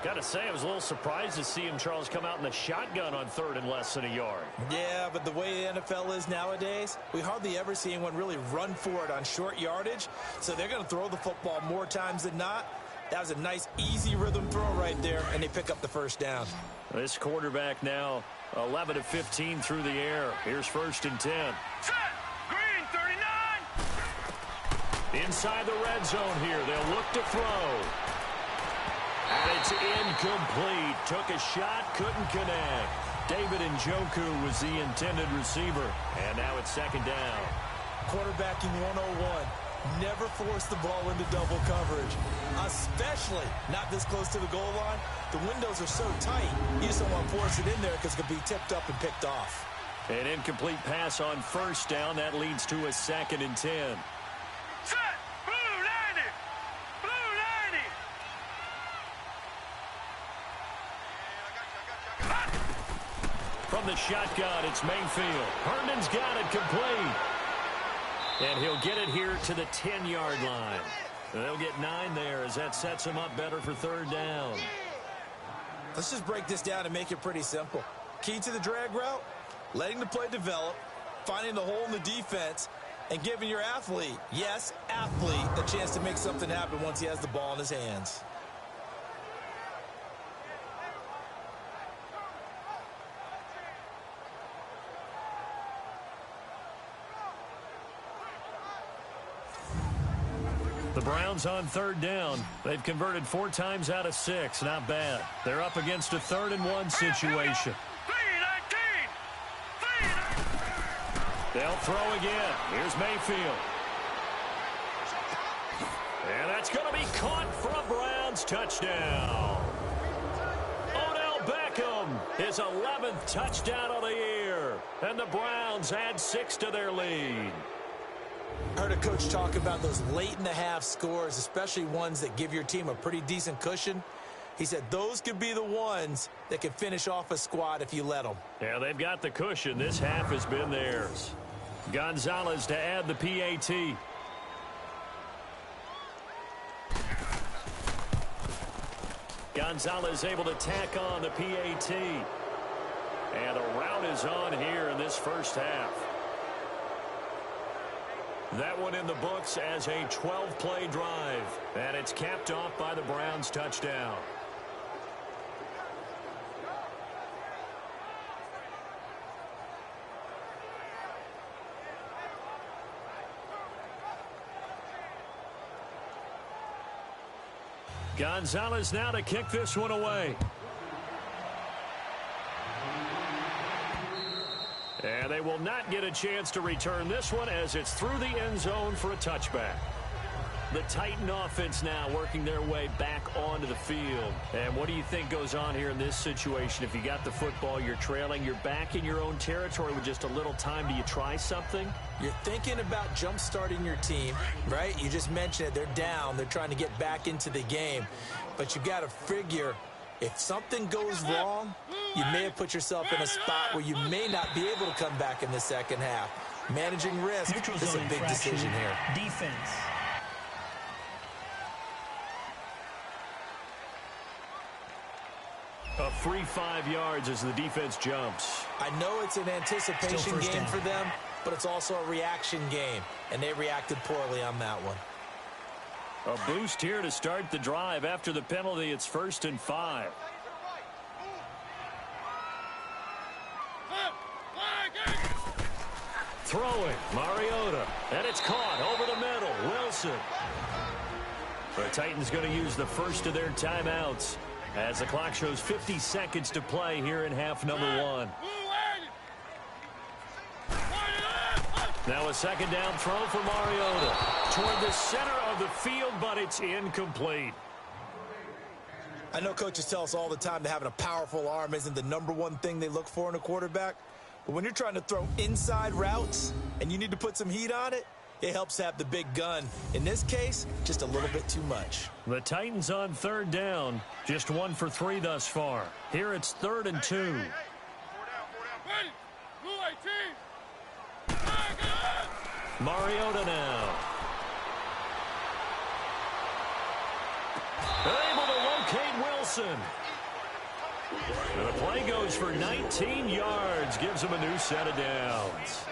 S2: Got to say, I was a little surprised to see him, Charles, come out in the shotgun on 3rd and less than a yard.
S3: Yeah, but the way the NFL is nowadays, we hardly ever see anyone really run for it on short yardage. So they're going to throw the football more times than not. That was a nice, easy rhythm throw right there, and they pick up the 1st down.
S2: This quarterback now 11 of 15 through the air. Here's 1st and 10.
S4: Set. Green, 39.
S2: Inside the red zone here. They'll look to throw. And it's incomplete. Took a shot, couldn't connect. David Njoku was the intended receiver. And now it's 2nd down.
S3: Quarterbacking 101. Never force the ball into double coverage, especially not this close to the goal line. The windows are so tight, you just don't want to force it in there because it could be tipped up and picked off.
S2: An incomplete pass on 1st down. That leads to a 2nd and 10.
S4: Set. Blue 90. Blue 90.
S2: From the shotgun, it's Mayfield. Herndon's got it complete. And he'll get it here to the 10-yard line. They'll get 9 there as that sets him up better for 3rd down.
S3: Let's just break this down and make it pretty simple. Key to the drag route, letting the play develop, finding the hole in the defense, and giving your athlete, yes, athlete, a chance to make something happen once he has the ball in his hands.
S2: The Browns on third down. They've converted 4 times out of 6. Not bad. They're up against a 3rd and 1 situation. They'll throw again. Here's Mayfield. And that's going to be caught for a Browns touchdown. Odell Beckham, his 11th touchdown of the year. And the Browns add 6 to their lead.
S3: I heard a coach talk about those late-in-the-half scores, especially ones that give your team a pretty decent cushion. He said those could be the ones that can finish off a squad if you let them.
S2: Yeah, they've got the cushion. This half has been theirs. Gonzalez to add the PAT. Gonzalez able to tack on the PAT. And a rout is on here in this first half. That one in the books as a 12-play drive. And it's capped off by the Browns touchdown. Gonzalez now to kick this one away. And they will not get a chance to return this one as it's through the end zone for a touchback. The Titan offense now working their way back onto the field. And what do you think goes on here in this situation? If you got the football, you're trailing, you're back in your own territory with just a little time. Do you try something?
S3: You're thinking about jump-starting your team, right? You just mentioned it. They're down. They're trying to get back into the game. But you got to figure if something goes wrong, you may have put yourself in a spot where you may not be able to come back in the second half. Managing risk is a big decision here.
S5: Defense.
S2: A free 5 yards as the defense jumps.
S3: I know it's an anticipation game for them, but it's also a reaction game, and they reacted poorly on that one.
S2: A boost here to start the drive. After the penalty, it's 1st and 5. Throwing, Mariota, and it's caught over the middle. Wilson. The Titans going to use the first of their timeouts as the clock shows 50 seconds to play here in half number 1. Now a second down throw for Mariota toward the center of the field, but it's incomplete.
S3: I know coaches tell us all the time that having a powerful arm isn't the #1 thing they look for in a quarterback. But when you're trying to throw inside routes and you need to put some heat on it, it helps have the big gun. In this case, just a little bit too much.
S2: The Titans on third down, just 1 for 3 thus far. Here it's 3rd and 2. Mariota now. Able to locate Wilson. And the play goes for 19 yards, gives him a new set of downs.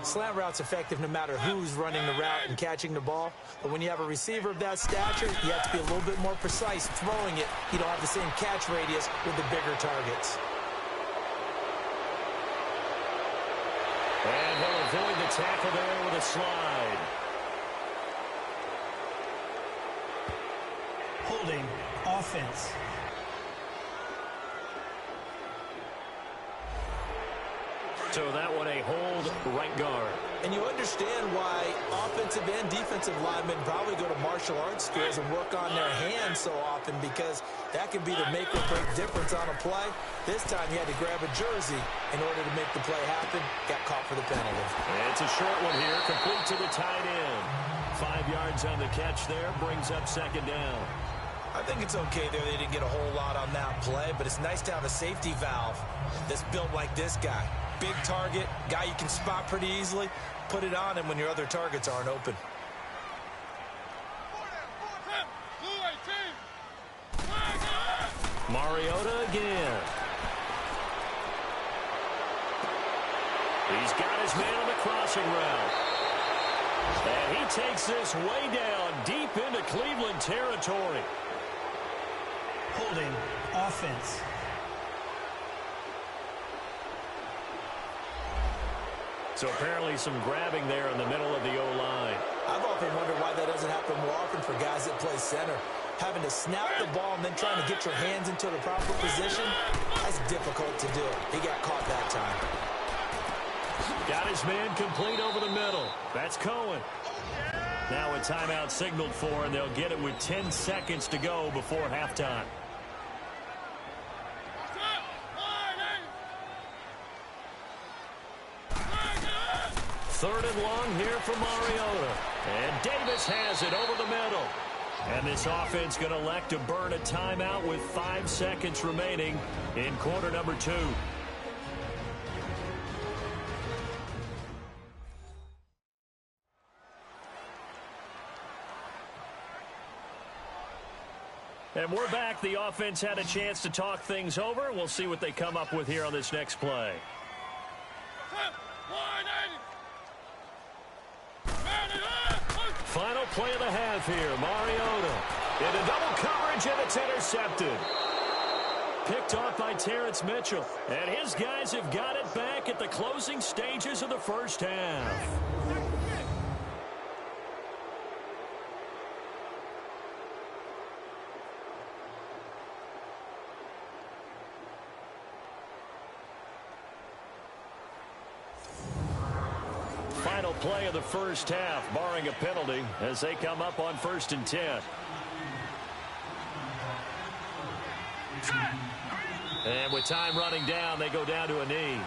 S3: Slant route's effective no matter who's running the route and catching the ball. But when you have a receiver of that stature, you have to be a little bit more precise throwing it. You don't have the same catch radius with the bigger targets.
S2: And he'll avoid the tackle there with a slide.
S5: Holding offense.
S2: So that one a hold right guard.
S3: And you understand why offensive and defensive linemen probably go to martial arts schools and work on their hands so often, because that can be the make or break difference on a play. This time he had to grab a jersey in order to make the play happen. Got caught for the penalty.
S2: And it's a short one here, complete to the tight end. 5 yards on the catch there, brings up second down.
S3: I think it's okay there. They didn't get a whole lot on that play, but it's nice to have a safety valve that's built like this guy. Big target, guy you can spot pretty easily. Put it on him when your other targets aren't open.
S2: Mariota again. He's got his man on the crossing route. And he takes this way down deep into Cleveland territory.
S5: Holding offense.
S2: So apparently some grabbing there in the middle of the O-line.
S3: I've often wonder why that doesn't happen more often for guys that play center. Having to snap the ball and then trying to get your hands into the proper position, that's difficult to do. He got caught that time.
S2: Got his man complete over the middle. That's Cohen. Now a timeout signaled for, and they'll get it with 10 seconds to go before halftime. Third and long here for Mariota. And Davis has it over the middle. And this offense going to elect to burn a timeout with 5 seconds remaining in quarter number 2. And we're back. The offense had a chance to talk things over. We'll see what they come up with here on this next play. Final play of the half here. Mariota into double coverage, and it's intercepted. Picked off by Terrence Mitchell. And his guys have got it back at the closing stages of the first half. Final play of the first half, barring a penalty, as they come up on 1st and 10. And with time running down, they go down to a knee.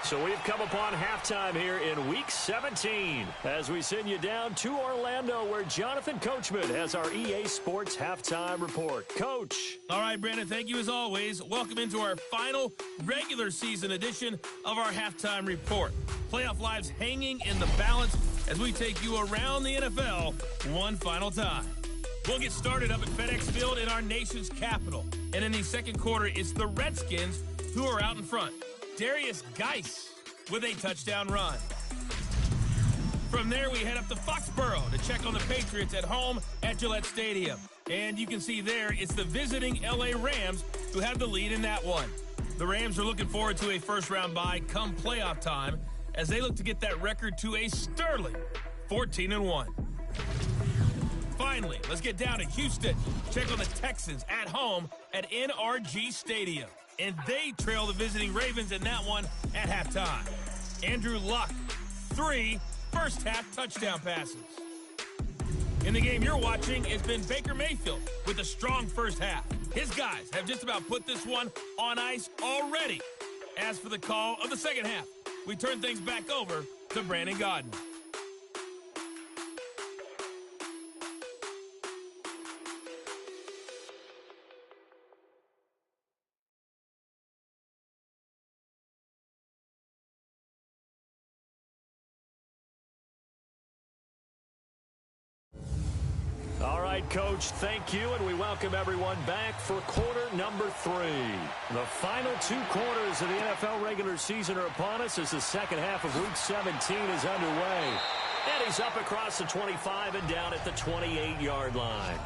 S2: So we've come upon halftime here in Week 17 as we send you down to Orlando, where Jonathan Coachman has our EA Sports Halftime Report. Coach.
S1: All right, Brandon, thank you as always. Welcome into our final regular season edition of our Halftime Report. Playoff lives hanging in the balance as we take you around the NFL one final time. We'll get started up at FedEx Field in our nation's capital. And in the second quarter, it's the Redskins who are out in front. Darius Geis with a touchdown run. From there, we head up to Foxborough to check on the Patriots at home at Gillette Stadium. And you can see there, it's the visiting L.A. Rams who have the lead in that one. The Rams are looking forward to a first-round bye come playoff time as they look to get that record to a sterling 14-1. Finally, let's get down to Houston. Check on the Texans at home at NRG Stadium. And they trail the visiting Ravens in that one at halftime. Andrew Luck, 3 first-half touchdown passes. In the game you're watching, it's been Baker Mayfield with a strong first half. His guys have just about put this one on ice already. As for the call of the second half, we turn things back over to Brandon Gaudin.
S2: All right, Coach, thank you, and we welcome everyone back for quarter number 3. The final 2 quarters of the NFL regular season are upon us as the second half of Week 17 is underway. And he's up across the 25 and down at the 28-yard line.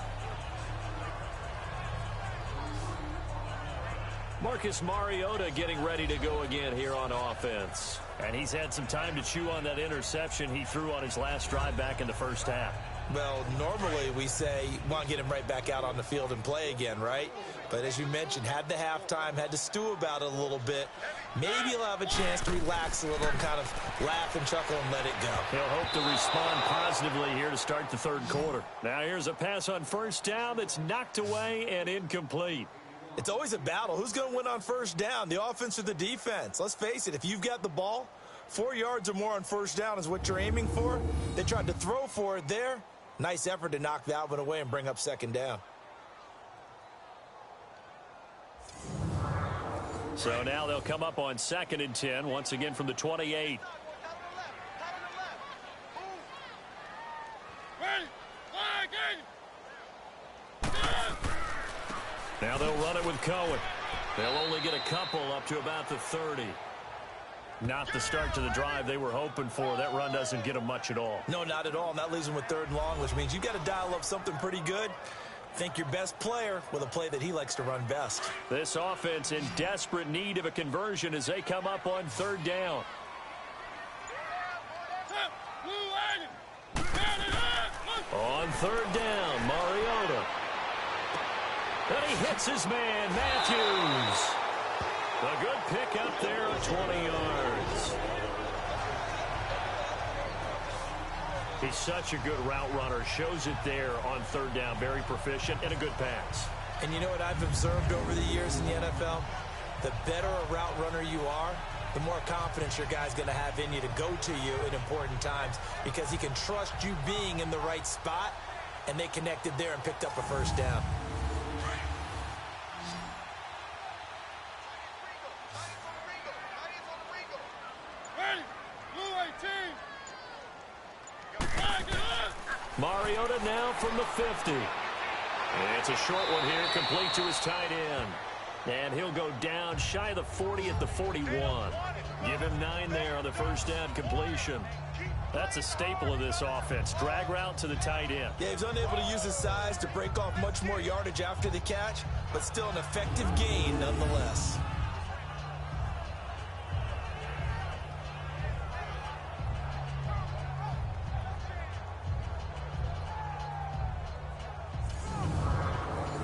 S2: Marcus Mariota getting ready to go again here on offense. And he's had some time to chew on that interception he threw on his last drive back in the first half.
S3: Well, normally we say want to get him right back out on the field and play again, right? But as you mentioned, had the halftime, had to stew about it a little bit. Maybe he'll have a chance to relax a little and kind of laugh and chuckle and let it go.
S2: He'll hope to respond positively here to start the third quarter. Now here's a pass on first down that's knocked away and incomplete.
S3: It's always a battle. Who's going to win on first down, the offense or the defense? Let's face it, if you've got the ball, 4 yards or more on first down is what you're aiming for. They tried to throw for it there. Nice effort to knock that one away and bring up second down.
S2: So now they'll come up on 2nd and 10, once again from the 28. Now they'll run it with Cohen. They'll only get a couple up to about the 30. Not the start to the drive they were hoping for. That run doesn't get them much at all.
S3: No, not at all. And that leaves them with 3rd and long, which means you've got to dial up something pretty good. Think your best player with a play that he likes to run best.
S2: This offense in desperate need of a conversion as they come up on 3rd down. On third down, Mariota. And he hits his man, Matthews. A good pick up there of 20 yards. He's such a good route runner. Shows it there on third down. Very proficient and a good pass.
S3: And you know what I've observed over the years in the NFL? The better a route runner you are, the more confidence your guy's going to have in you to go to you in important times because he can trust you being in the right spot, and they connected there and picked up a first down.
S2: Mariota now from the 50. And it's a short one here, complete to his tight end. And he'll go down shy of the 40 at the 41. Give him 9 there on the first down completion. That's a staple of this offense. Drag route to the tight end.
S3: Yeah, he's unable to use his size to break off much more yardage after the catch, but still an effective gain nonetheless.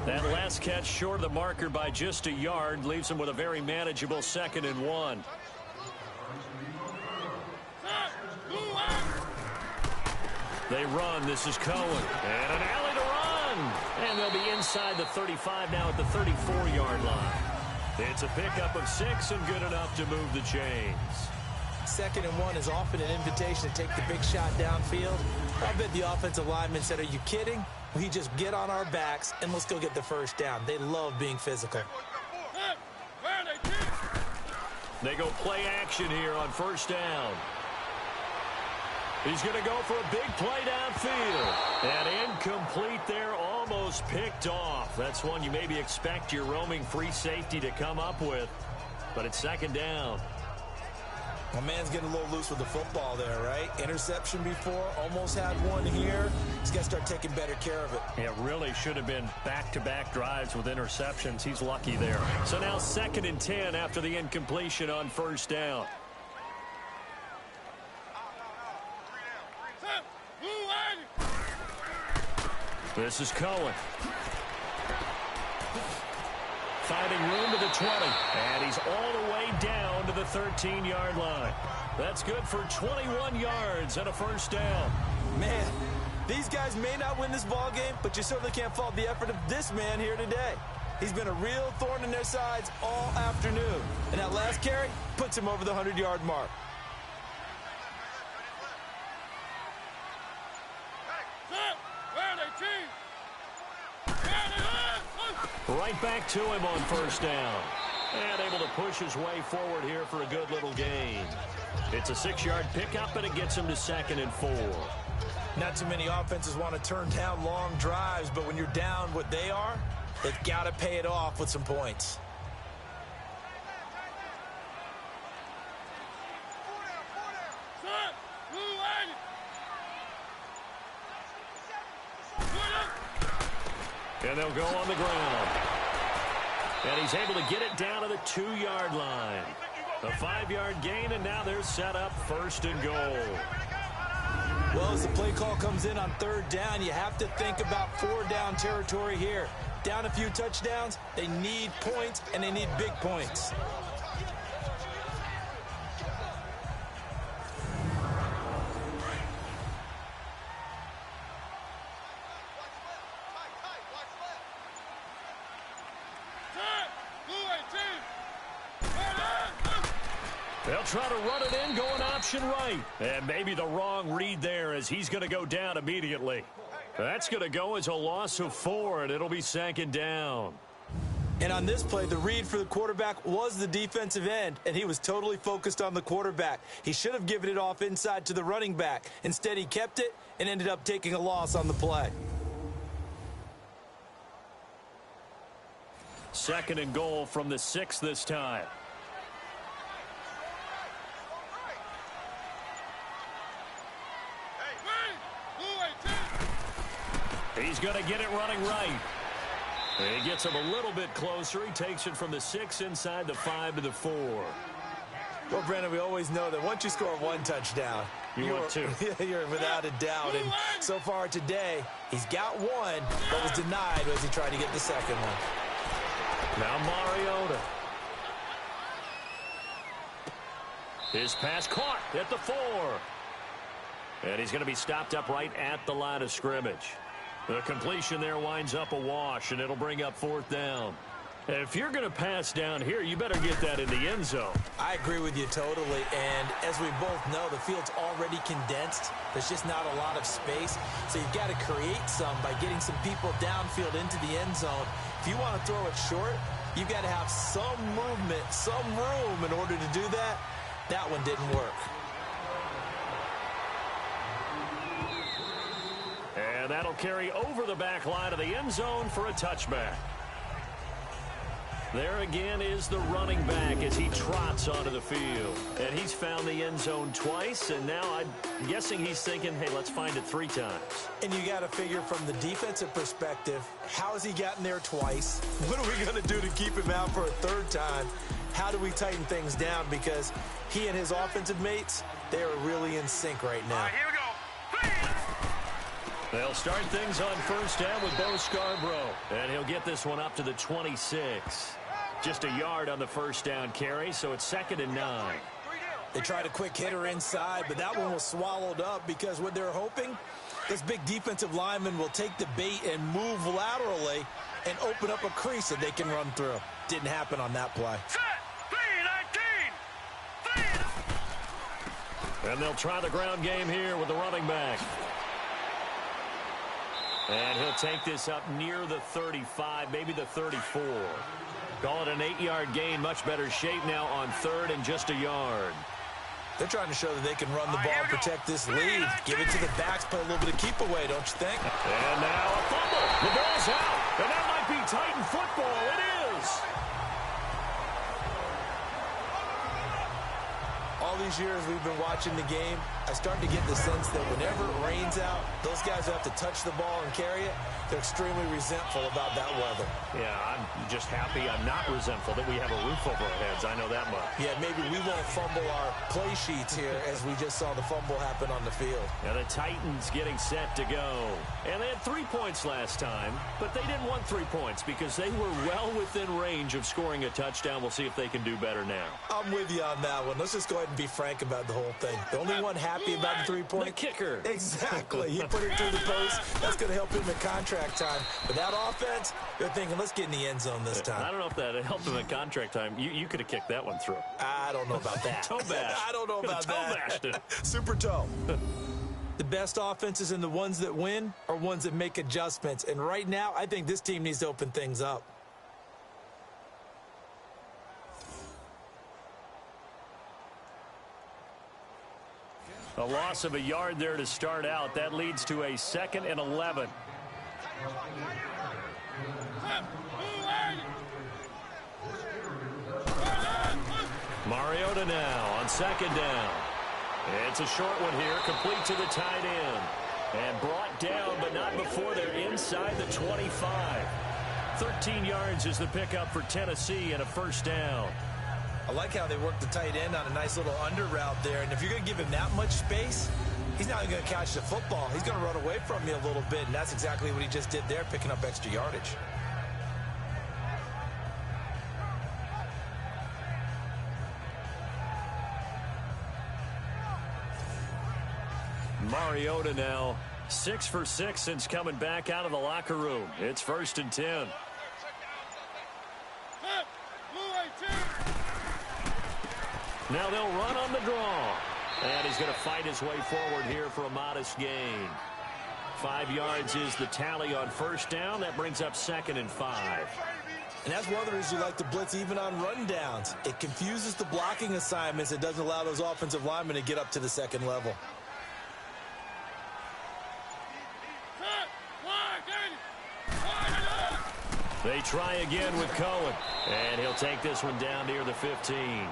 S2: That last catch short of the marker by just a yard leaves him with a very manageable 2nd and 1. They run. This is Cohen. And an alley to run. And they'll be inside the 35 now at the 34-yard line. It's a pickup of 6 and good enough to move the chains.
S3: 2nd and 1 is often an invitation to take the big shot downfield. I bet the offensive lineman said, "Are you kidding? We just get on our backs and let's go get the first down." They love being physical.
S2: They go play action here on first down. He's going to go for a big play downfield. And incomplete there, almost picked off. That's one you maybe expect your roaming free safety to come up with. But it's 2nd down.
S3: My man's getting a little loose with the football there, right? Interception before, almost had one here. He's got to start taking better care of it.
S2: It really should have been back-to-back drives with interceptions. He's lucky there. So now 2nd and 10 after the incompletion on first down. This is Cohen. Finding room to the 20. And he's all the way down to the 13-yard line. That's good for 21 yards and a first down.
S3: Man, these guys may not win this ball game, but you certainly can't fault the effort of this man here today. He's been a real thorn in their sides all afternoon. And that last carry puts him over the 100-yard mark.
S2: Right back to him on first down. And able to push his way forward here for a good little gain. It's a 6-yard pickup, and it gets him to 2nd and 4.
S3: Not too many offenses want to turn down long drives, but when you're down what they are, they've got to pay it off with some points.
S2: And they'll go on the ground. And he's able to get it down to the 2-yard line. A 5-yard gain, and now they're set up 1st and goal.
S3: Well, as the play call comes in on 3rd down, you have to think about 4-down territory here. Down a few touchdowns, they need points, and they need big points.
S2: They'll try to run it in, going option right. And maybe the wrong read there as he's going to go down immediately. That's going to go as a loss of 4, and it'll be 2nd down.
S3: And on this play, the read for the quarterback was the defensive end, and he was totally focused on the quarterback. He should have given it off inside to the running back. Instead, he kept it and ended up taking a loss on the play.
S2: 2nd and goal from the 6 this time. He's going to get it running right. He gets him a little bit closer. He takes it from the 6 inside the 5 to the 4.
S3: Well, Brandon, we always know that once you score one touchdown,
S2: you want two.
S3: You're without a doubt. And so far today, he's got one, but was denied as he tried to get the second one.
S2: Now Mariota. His pass caught at the 4. And he's going to be stopped up right at the line of scrimmage. The completion there winds up a wash, and it'll bring up 4th down. If you're going to pass down here, you better get that in the end zone.
S3: I agree with you totally, and as we both know, the field's already condensed. There's just not a lot of space, so you've got to create some by getting some people downfield into the end zone. If you want to throw it short, you've got to have some movement, some room in order to do that. That one didn't work.
S2: And that'll carry over the back line of the end zone for a touchback. There again is the running back as he trots onto the field. And he's found the end zone twice, and now I'm guessing he's thinking, hey, let's find it 3 times.
S3: And you got to figure from the defensive perspective, how has he gotten there twice? What are we going to do to keep him out for a 3rd time? How do we tighten things down? Because he and his offensive mates, they are really in sync right now.
S4: All right, here we go.
S2: They'll start things on 1st down with Bo Scarborough. And he'll get this one up to the 26. Just a yard on the 1st down carry, so it's 2nd and 9.
S3: They tried a quick hitter inside, but that one was swallowed up because what they're hoping, this big defensive lineman will take the bait and move laterally and open up a crease that they can run through. Didn't happen on that play.
S4: Set. 3-19.
S2: And they'll try the ground game here with the running back. And he'll take this up near the 35, maybe the 34. Call it an 8-yard gain. Much better shape now on 3rd and just a yard.
S3: They're trying to show that they can run the ball, protect this lead. Give it to the backs, play a little bit of keep away, don't you think?
S2: And now a fumble. The ball's out. And that might be Titan football. It is.
S3: All these years we've been watching the game, I start to get the sense that whenever it rains out, those guys who have to touch the ball and carry it, they're extremely resentful about that weather.
S2: Yeah, I'm just happy I'm not resentful that we have a roof over our heads. I know that much.
S3: Yeah, maybe we won't fumble our play sheets here as we just saw the fumble happen on the field.
S2: Now the Titans getting set to go. And they had 3 points last time, but they didn't want 3 points because they were well within range of scoring a touchdown. We'll see if they can do better now.
S3: I'm with you on that one. Let's just go ahead and be frank about the whole thing. The only one happy about the 3-point.
S2: The kicker.
S3: Exactly. He put it through the post. That's going to help him in contract time. But that offense, they're thinking, let's get in the end zone this time.
S2: I don't know if that helped him in contract time. You could have kicked that one through.
S3: I don't know about that.
S2: Toe bash.
S3: I don't know about that.
S2: Toe bashed it.
S3: Super toe. The best offenses and the ones that win are ones that make adjustments. And right now, I think this team needs to open things up.
S2: A loss of a yard there to start out. That leads to a 2nd and 11. Mariota now on 2nd down. It's a short one here, complete to the tight end. And brought down, but not before they're inside the 25. 13 yards is the pickup for Tennessee and a 1st down.
S3: I like how they work the tight end on a nice little under route there. And if you're going to give him that much space, he's not going to catch the football. He's going to run away from you a little bit, and that's exactly what he just did there, picking up extra yardage.
S2: Mariota now 6 for 6 since coming back out of the locker room. It's 1st and 10. Now they'll run on the draw. And he's going to fight his way forward here for a modest gain. 5 yards is the tally on 1st down. That brings up 2nd and 5.
S3: And that's one of the reasons you like to blitz even on run downs. It confuses the blocking assignments. It doesn't allow those offensive linemen to get up to the 2nd level.
S2: They try again with Cohen. And he'll take this one down near the 15.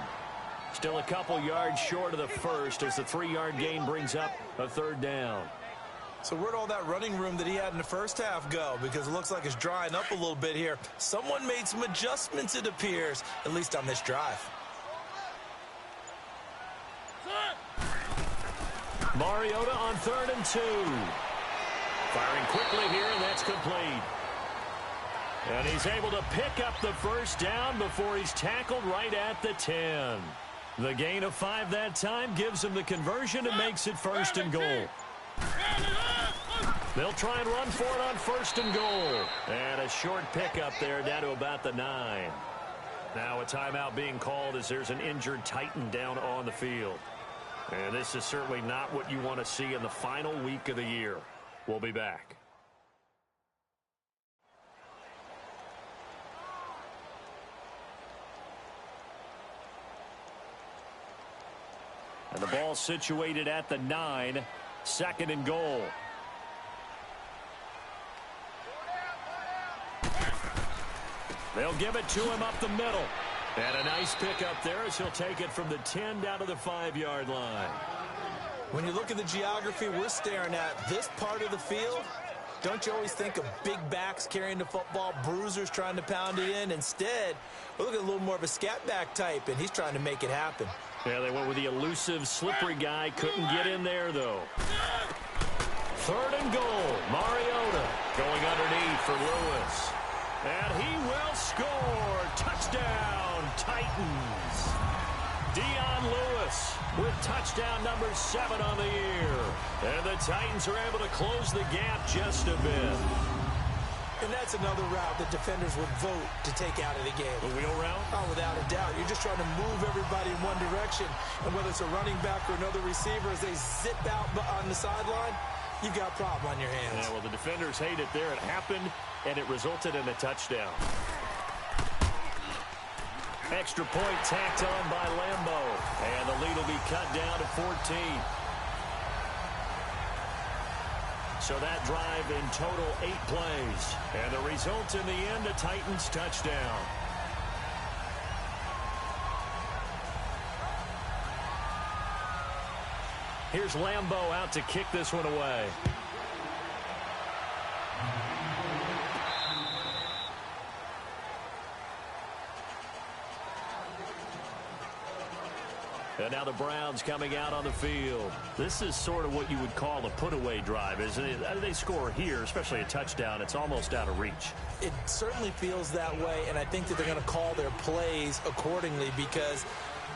S2: Still a couple yards short of the 1st as the 3-yard gain brings up a 3rd down.
S3: So where'd all that running room that he had in the first half go? Because it looks like it's drying up a little bit here. Someone made some adjustments, it appears, at least on this drive.
S2: Mariota on 3rd and 2. Firing quickly here, and that's complete. And he's able to pick up the first down before he's tackled right at the 10. The gain of 5 that time gives him the conversion and makes it 1st and goal. They'll try and run for it on 1st and goal. And a short pickup there down to about the 9. Now a timeout being called as there's an injured Titan down on the field. And this is certainly not what you want to see in the final week of the year. We'll be back. And the ball situated at the 9. 2nd and goal. They'll give it to him up the middle. And a nice pickup there as he'll take it from the 10 down to the 5-yard line.
S3: When you look at the geography we're staring at, this part of the field, don't you always think of big backs carrying the football, bruisers trying to pound it in? Instead, we're looking at a little more of a scat back type, and he's trying to make it happen.
S2: Yeah, they went with the elusive, slippery guy. Couldn't get in there, though. 3rd and goal. Mariota going underneath for Lewis. And he will score. Touchdown, Titans. Dion Lewis with touchdown number 7 on the year. And the Titans are able to close the gap just a bit.
S3: And that's another route that defenders would vote to take out of the game.
S2: The wheel route?
S3: Oh, without a doubt. You're just trying to move everybody in one direction. And whether it's a running back or another receiver, as they zip out on the sideline, you've got a problem on your hands.
S2: Yeah, well, the defenders hate it there. It happened, and it resulted in a touchdown. Extra point tacked on by Lambo. And the lead will be cut down to 14. So that drive in total 8 plays. And the result in the end, a Titans touchdown. Here's Lambo out to kick this one away. And now the Browns coming out on the field. This is sort of what you would call a put-away drive, isn't it? They score here, especially a touchdown. It's almost out of reach.
S3: It certainly feels that way, and I think that they're going to call their plays accordingly, because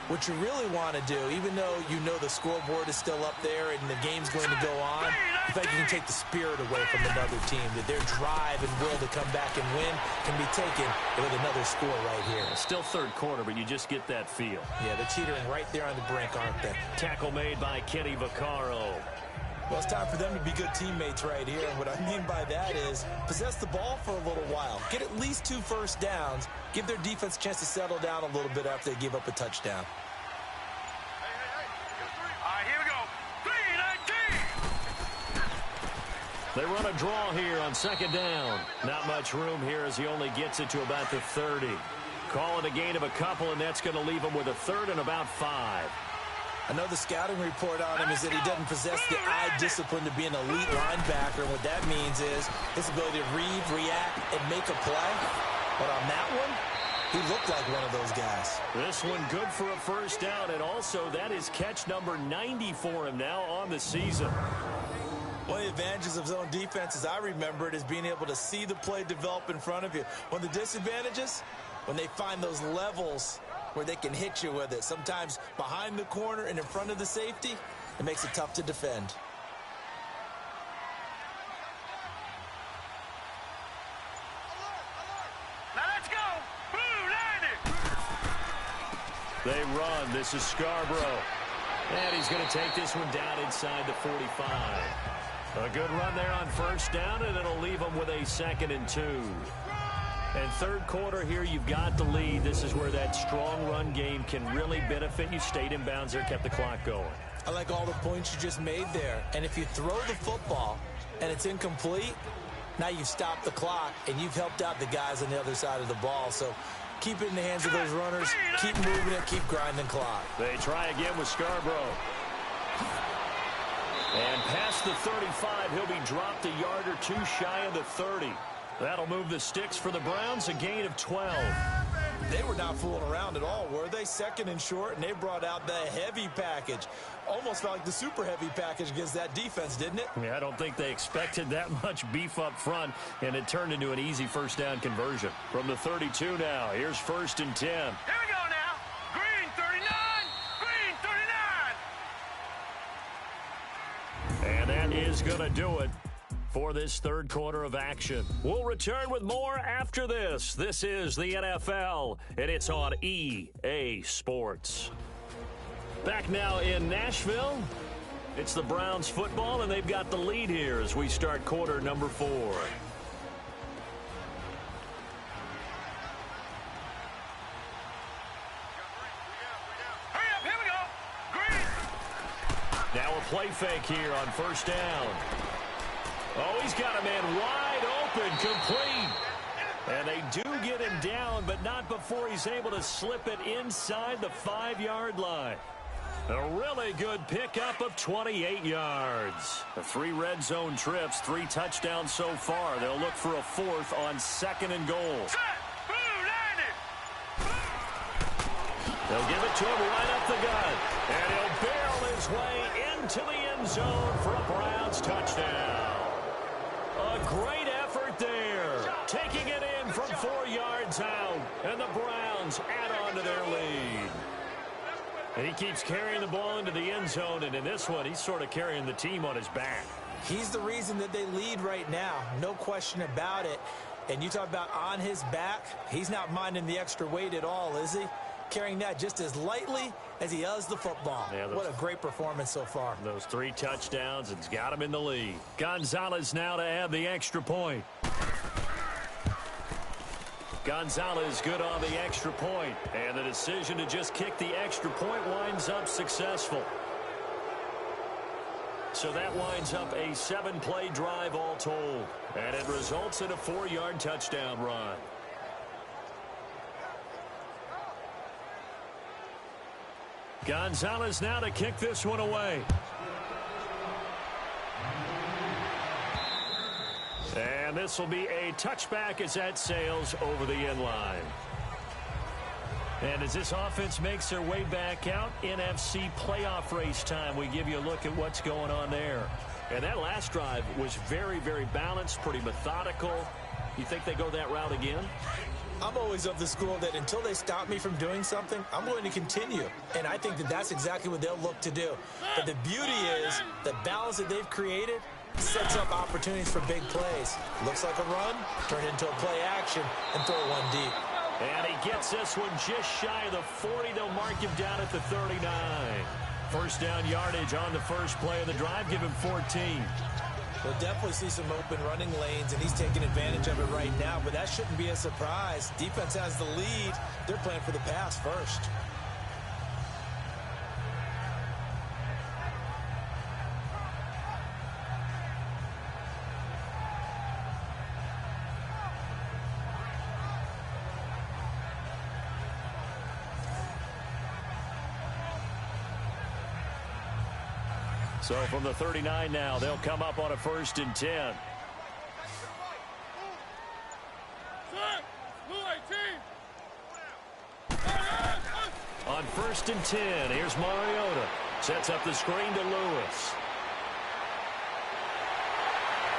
S3: what you really want to do, even though you know the scoreboard is still up there and the game's going to go on, in fact, you can take the spirit away from another team, that their drive and will to come back and win can be taken with another score right here.
S2: Still 3rd quarter, but you just get that feel.
S3: Yeah, they're teetering right there on the brink, aren't they?
S2: Tackle made by Kenny Vaccaro.
S3: Well, it's time for them to be good teammates right here. And what I mean by that is possess the ball for a little while. Get at least 2 first downs. Give their defense a chance to settle down a little bit after they give up a touchdown.
S4: All right, here we go. 3-19.
S2: They run a draw here on 2nd down. Not much room here as he only gets it to about the 30. Call it a gain of a couple, and that's going to leave him with a 3rd and about 5.
S3: I know the scouting report on him is that he doesn't possess the eye discipline to be an elite linebacker. And what that means is his ability to read, react, and make a play. But on that one, he looked like one of those guys.
S2: This one good for a 1st down, and also that is catch number 90 for him now on the season.
S3: One of the advantages of zone defense, as I remember it, is being able to see the play develop in front of you. One of the disadvantages, when they find those levels where they can hit you with it, sometimes behind the corner and in front of the safety, it makes it tough to defend.
S4: Now let's go. Blue landed.
S2: They run. This is Scarborough. And he's going to take this one down inside the 45. A good run there on 1st down, and it'll leave him with a 2nd and 2. And 3rd quarter here, you've got the lead. This is where that strong run game can really benefit you. Stayed in bounds there, kept the clock going.
S3: I like all the points you just made there. And if you throw the football and it's incomplete, now you've stopped the clock and you've helped out the guys on the other side of the ball. So keep it in the hands of those runners. Keep moving it. Keep grinding clock.
S2: They try again with Scarborough. And past the 35, he'll be dropped a yard or 2 shy of the 30. That'll move the sticks for the Browns, a gain of 12.
S3: They were not fooling around at all, were they? Second and short, and they brought out the heavy package. Almost felt like the super heavy package against that defense, didn't it?
S2: Yeah, I don't think they expected that much beef up front, and it turned into an easy first down conversion. From the 32 now, here's 1st and 10.
S4: Here we go now. Green 39. Green 39.
S2: And that is going to do it for this third quarter of action. We'll return with more after this. This is the NFL, and it's on EA Sports. Back now in Nashville, it's the Browns football, and they've got the lead here as we start quarter number 4.
S4: Hurry up, here we go. Green.
S2: Now a play fake here on 1st down. Oh, he's got a man wide open, complete. And they do get him down, but not before he's able to slip it inside the 5-yard line. A really good pickup of 28 yards. The 3 red zone trips, 3 touchdowns so far. They'll look for a 4th on 2nd and goal.
S4: Set. Blue landed.
S2: They'll give it to him right up the gut. And he'll barrel his way into the end zone for a Browns touchdown. A great effort there. Taking it in from 4 yards out. And the Browns add on to their lead. And he keeps carrying the ball into the end zone. And in this one, he's sort of carrying the team on his back.
S3: He's the reason that they lead right now. No question about it. And you talk about on his back, he's not minding the extra weight at all, is he? Carrying that just as lightly as he does the football. Yeah, what a great performance so far.
S2: Those 3 touchdowns, it's got him in the lead. Gonzalez now to add the extra point. Gonzalez good on the extra point. And the decision to just kick the extra point winds up successful. So that winds up a 7-play drive all told. And it results in a 4-yard touchdown run. Gonzalez now to kick this one away. And this will be a touchback as that sails over the end line. And as this offense makes their way back out, NFC playoff race time, we give you a look at what's going on there. And that last drive was very, very balanced, pretty methodical. You think they go that route again?
S3: I'm always of the school that until they stop me from doing something, I'm going to continue. And I think that that's exactly what they'll look to do. But the beauty is the balance that they've created sets up opportunities for big plays. Looks like a run, turn into a play action, and throw one deep.
S2: And he gets this one just shy of the 40. They'll mark him down at the 39. First down yardage on the first play of the drive. Give him 14.
S3: We'll definitely see some open running lanes, and he's taking advantage of it right now, but that shouldn't be a surprise. Defense has the lead. They're playing for the pass first.
S2: So from the 39 now, they'll come up on a 1st and 10. On 1st and 10, here's Mariota. Sets up the screen to Lewis.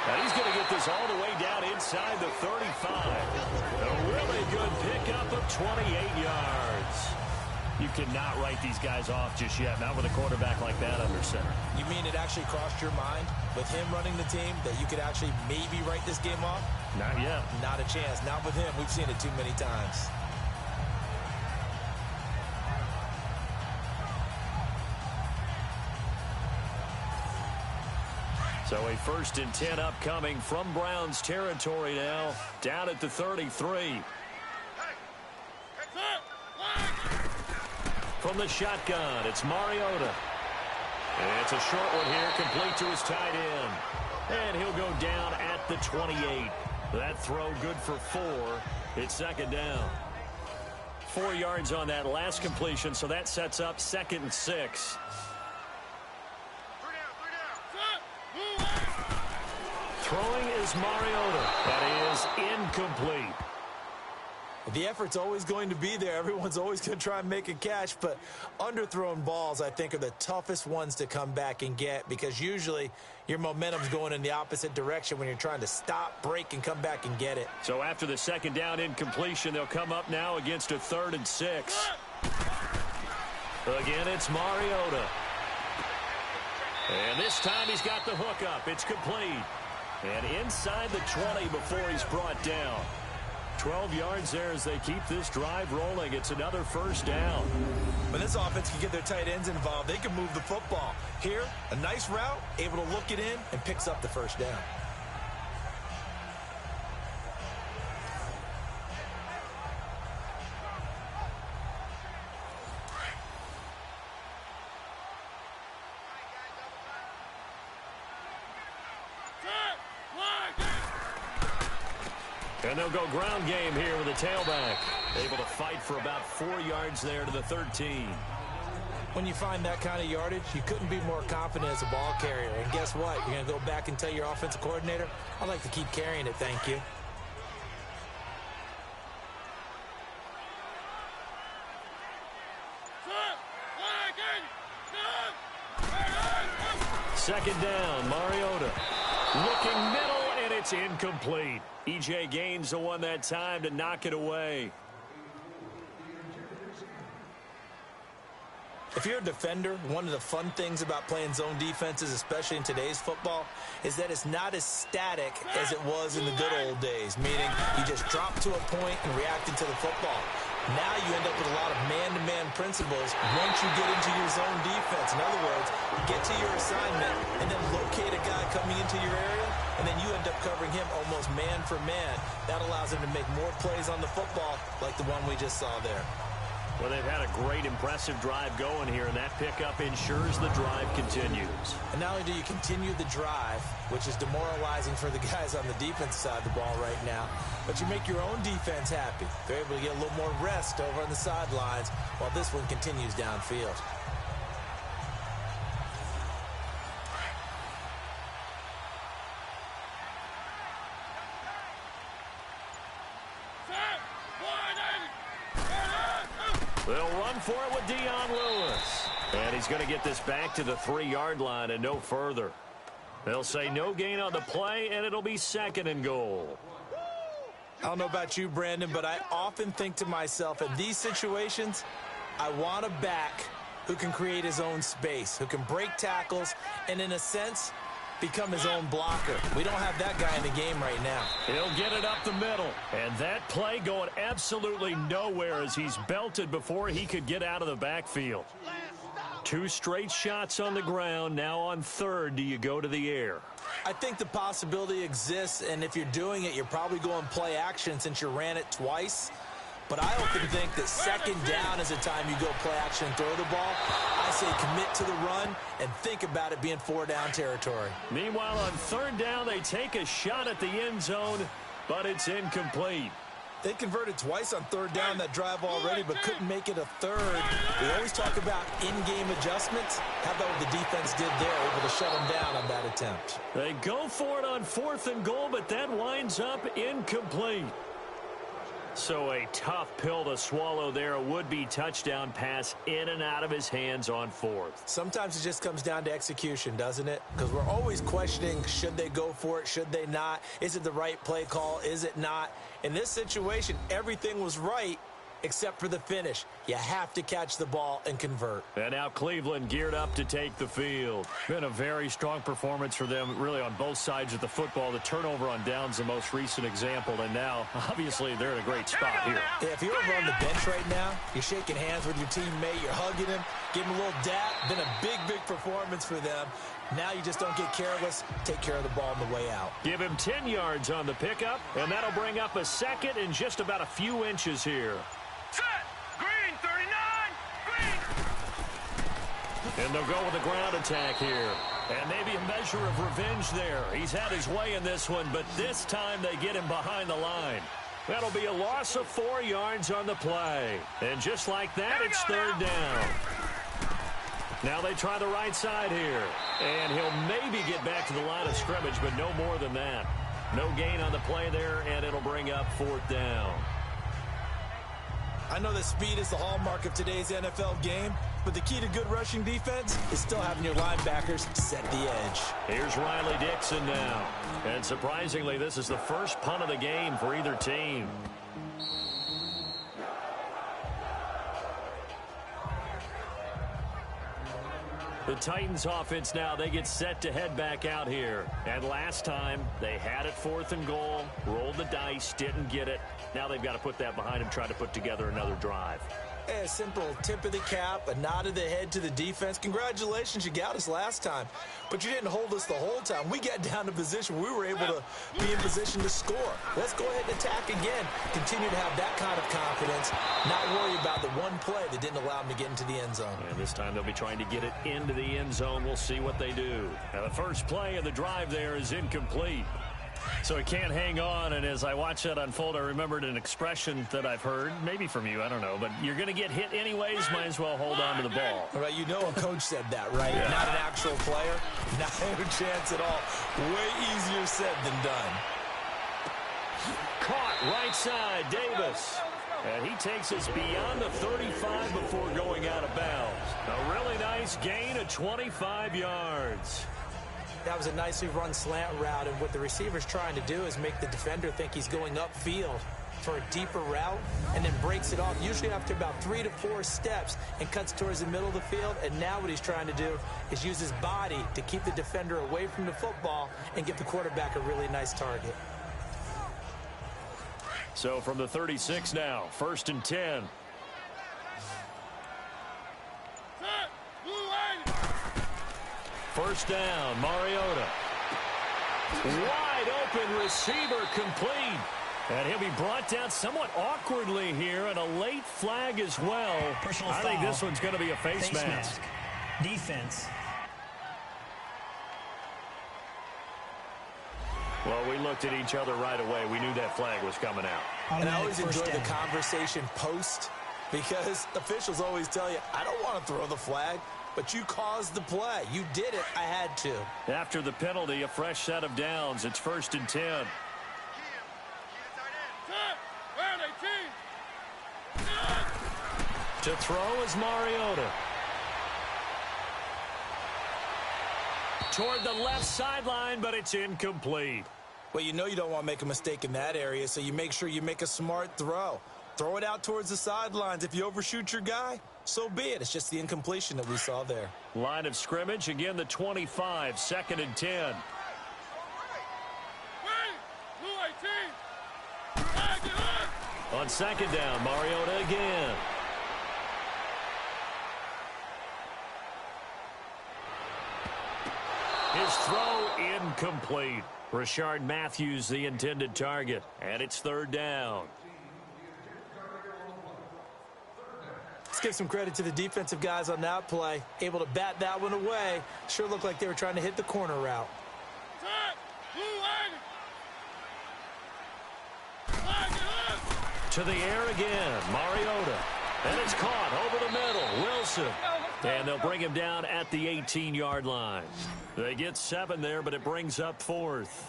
S2: Now he's going to get this all the way down inside the 35. A really good pickup of 28 yards. You cannot write these guys off just yet, not with a quarterback like that under center.
S3: You mean it actually crossed your mind with him running the team that you could actually maybe write this game off?
S2: Not yet.
S3: Not a chance. Not with him. We've seen it too many times.
S2: So a 1st and 10 upcoming from Browns territory now, down at the 33. From the shotgun, it's Mariota. And it's a short one here, complete to his tight end. And he'll go down at the 28. That throw good for 4. It's 2nd down. 4 yards on that last completion, so that sets up 2nd and 6. Throwing is Mariota. That is incomplete.
S3: The effort's always going to be there. Everyone's always going to try and make a catch, but underthrown balls, I think, are the toughest ones to come back and get because usually your momentum's going in the opposite direction when you're trying to stop, break, and come back and get it.
S2: So after the second down incompletion, they'll come up now against a 3rd and 6. Again, it's Mariota. And this time he's got the hook up. It's complete. And inside the 20 before he's brought down. 12 yards there as they keep this drive rolling. It's another first down.
S3: When this offense can get their tight ends involved, they can move the football. Here, a nice route, able to look it in, and picks up the first down.
S2: And they'll go ground game here with a tailback. Able to fight for about 4 yards there to the 13.
S3: When you find that kind of yardage, you couldn't be more confident as a ball carrier. And guess what? You're going to go back and tell your offensive coordinator, I'd like to keep carrying it, thank you.
S2: Second down, Mariota. Looking middle, and it's incomplete. E.J. Gaines the one that time to knock it away.
S3: If you're a defender, one of the fun things about playing zone defenses, especially in today's football, is that it's not as static as it was in the good old days, meaning you just drop to a point and reacted to the football. Now you end up with a lot of man-to-man principles once you get into your zone defense. In other words, get to your assignment and then locate a guy coming into your area, and then you end up covering him almost man for man. That allows him to make more plays on the football like the one we just saw there.
S2: Well, they've had a great, impressive drive going here, and that pickup ensures the drive continues.
S3: And not only do you continue the drive, which is demoralizing for the guys on the defense side of the ball right now, but you make your own defense happy. They're able to get a little more rest over on the sidelines while this one continues downfield.
S2: They'll run for it with Dion Lewis. And he's going to get this back to the 3-yard line and no further. They'll say no gain on the play, and it'll be 2nd and goal.
S3: I don't know about you, Brandon, but I often think to myself, in these situations, I want a back who can create his own space, who can break tackles, and in a sense, become his own blocker. We don't have that guy in the game right now.
S2: He'll get it up the middle. And that play going absolutely nowhere as he's belted before he could get out of the backfield. 2 straight shots on the ground. Now on 3rd, do you go to the air?
S3: I think the possibility exists, and if you're doing it, you're probably going play action since you ran it twice. But I often think that 2nd down is the time you go play action and throw the ball. I say commit to the run and think about it being 4-down territory.
S2: Meanwhile, on 3rd down, they take a shot at the end zone, but it's incomplete.
S3: They converted twice on 3rd down that drive already, but couldn't make it a 3rd. We always talk about in-game adjustments. How about what the defense did there, able to shut them down on that attempt?
S2: They go for it on 4th and goal, but that winds up incomplete. So a tough pill to swallow there. A would-be touchdown pass in and out of his hands on 4th.
S3: Sometimes it just comes down to execution, doesn't it? Because we're always questioning, should they go for it, should they not? Is it the right play call, is it not? In this situation, everything was right except for the finish. You have to catch the ball and convert.
S2: And now Cleveland geared up to take the field. Been a very strong performance for them, really, on both sides of the football. The turnover on downs, the most recent example, and now, obviously, they're in a great spot here.
S3: Yeah, if you're over on the bench right now, you're shaking hands with your teammate, you're hugging him, give him a little dap. Been a big, big performance for them. Now you just don't get careless. Take care of the ball on the way out.
S2: Give him 10 yards on the pickup, and that'll bring up a 2nd and just about a few inches here.
S4: Set! Green, 39! Green!
S2: And they'll go with a ground attack here. And maybe a measure of revenge there. He's had his way in this one, but this time they get him behind the line. That'll be a loss of 4 yards on the play. And just like that, it's 3rd down. Now they try the right side here. And he'll maybe get back to the line of scrimmage, but no more than that. No gain on the play there, and it'll bring up 4th down.
S3: I know that speed is the hallmark of today's NFL game, but the key to good rushing defense is still having your linebackers set the edge.
S2: Here's Riley Dixon now. And surprisingly, this is the first punt of the game for either team. The Titans offense now, they get set to head back out here. And last time, they had it 4th and goal, rolled the dice, didn't get it. Now they've got to put that behind them, try to put together another drive.
S3: A simple tip of the cap, a nod of the head to the defense. Congratulations, you got us last time. But you didn't hold us the whole time. We got down to position. We were able to be in position to score. Let's go ahead and attack again. Continue to have that kind of confidence. Not worry about the one play that didn't allow them to get into the end zone.
S2: And this time they'll be trying to get it into the end zone. We'll see what they do. Now the first play of the drive there is incomplete. So he can't hang on, and as I watch that unfold, I remembered an expression that I've heard, maybe from you, I don't know, but you're going to get hit anyways, might as well hold on to the ball.
S3: All right, you know a coach said that, right?
S2: Yeah.
S3: Not an actual player. Not a chance at all. Way easier said than done.
S2: Caught right side, Davis. And he takes us beyond the 35 before going out of bounds. A really nice gain of 25 yards.
S3: That was a nicely run slant route, and what the receiver's trying to do is make the defender think he's going upfield for a deeper route and then breaks it off, usually after about 3 to 4 steps, and cuts towards the middle of the field. And now what he's trying to do is use his body to keep the defender away from the football and give the quarterback a really nice target.
S2: So from the 36 now, 1st and 10. First down, Mariota. Wide open receiver complete. And he'll be brought down somewhat awkwardly here, and a late flag as well.
S5: Personal
S2: I think this one's going to be a face mask.
S5: Defense.
S2: Well, we looked at each other right away. We knew that flag was coming out.
S3: And I always enjoy the conversation post, because officials always tell you, I don't want to throw the flag. But you caused the play. You did it. I had to.
S2: After the penalty, a fresh set of downs. It's 1st and 10. To throw is Mariota. Toward the left sideline, but it's incomplete.
S3: Well, you know you don't want to make a mistake in that area, so you make sure you make a smart throw. Throw it out towards the sidelines. If you overshoot your guy, so be it. It's just the incompletion that we saw there.
S2: Line of scrimmage, again the 25, 2nd and 10. On 2nd down, Mariota again. His throw incomplete. Rashard Matthews the intended target, and it's 3rd down.
S3: Let's give some credit to the defensive guys on that play. Able to bat that one away. Sure looked like they were trying to hit the corner route.
S2: To the air again, Mariota. And it's caught over the middle, Wilson. And they'll bring him down at the 18-yard line. They get 7 there, but it brings up 4th.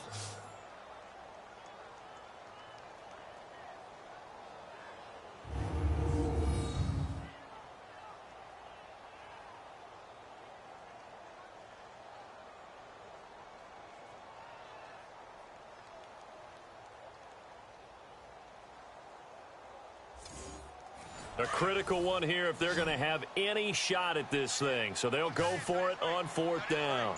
S2: A critical one here if they're going to have any shot at this thing. So they'll go for it on 4th down.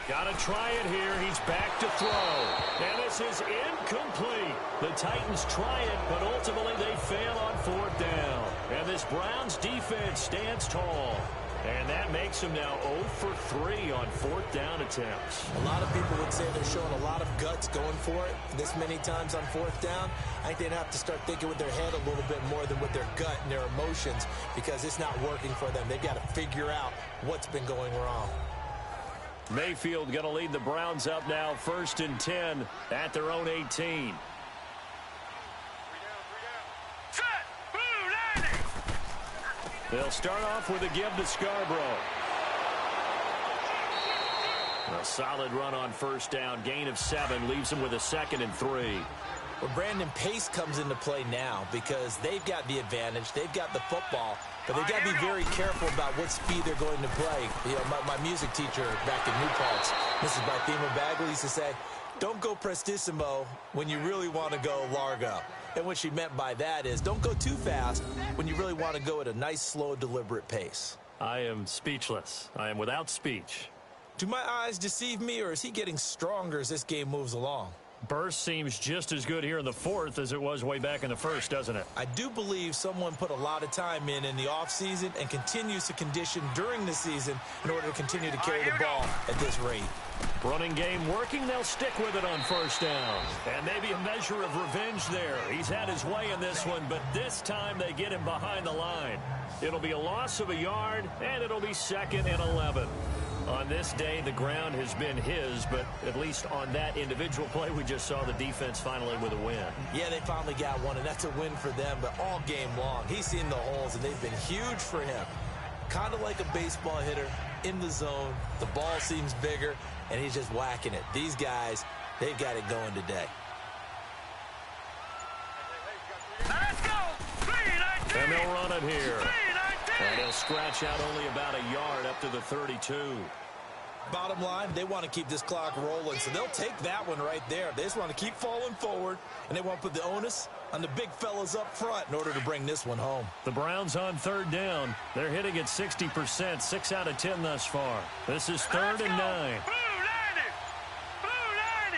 S2: Got to try it here. He's back to throw. And this is incomplete. The Titans try it, but ultimately they fail on 4th down. And this Browns defense stands tall. And that makes them now 0 for 3 on 4th down attempts.
S3: A lot of people would say they're showing a lot of guts going for it this many times on 4th down. I think they'd have to start thinking with their head a little bit more than with their gut and their emotions, because it's not working for them. They've got to figure out what's been going wrong.
S2: Mayfield going to lead the Browns up now, 1st and 10 at their own 18. They'll start off with a give to Scarborough. A solid run on first down. Gain of 7 leaves him with a 2nd and 3.
S3: Well, Brandon, pace comes into play now because they've got the advantage. They've got the football, but they've got to be very careful about what speed they're going to play. You know, my music teacher back in New Paltz, Mrs. Barthema Bagley, used to say, don't go prestissimo when you really want to go largo. And what she meant by that is don't go too fast when you really want to go at a nice, slow, deliberate pace.
S2: I am speechless. I am without speech.
S3: Do my eyes deceive me, or is he getting stronger as this game moves along?
S2: Burst seems just as good here in the 4th as it was way back in the 1st, doesn't it?
S3: I do believe someone put a lot of time in the offseason and continues to condition during the season in order to continue to carry the ball at this rate.
S2: Running game working. They'll stick with it on first down. And maybe a measure of revenge there. He's had his way in this one, but this time they get him behind the line. It'll be a loss of a yard, and it'll be 2nd and 11. On this day, the ground has been his, but at least on that individual play, we just saw the defense finally with a win.
S3: Yeah, they finally got one, and that's a win for them, but all game long, he's seen the holes, and they've been huge for him. Kind of like a baseball hitter in the zone. The ball seems bigger, and he's just whacking it. These guys, they've got it going today.
S4: Let's go! 3-19!
S2: And they'll run it here.
S4: 3-19!
S2: And they'll scratch out only about a yard up to the 32.
S3: Bottom line, they want to keep this clock rolling, so they'll take that one right there. They just want to keep falling forward, and they want to put the onus on the big fellas up front in order to bring this one home.
S2: The Browns on 3rd down. They're hitting at 60%, 6 out of 10 thus far. This is 3rd and 9.
S4: Blue 90! Blue 90!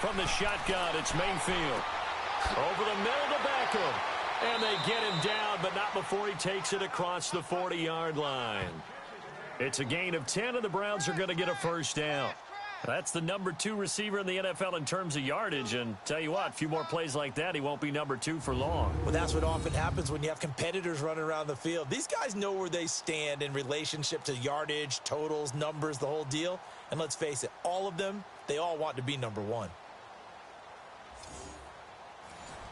S2: From the shotgun, it's Mayfield. Over the middle to Beckham. And they get him down, but not before he takes it across the 40-yard line. It's a gain of 10, and the Browns are going to get a first down. That's the number 2 receiver in the NFL in terms of yardage, and tell you what, a few more plays like that, he won't be number 2 for long.
S3: Well, that's what often happens when you have competitors running around the field. These guys know where they stand in relationship to yardage, totals, numbers, the whole deal. And let's face it, all of them, they all want to be number 1.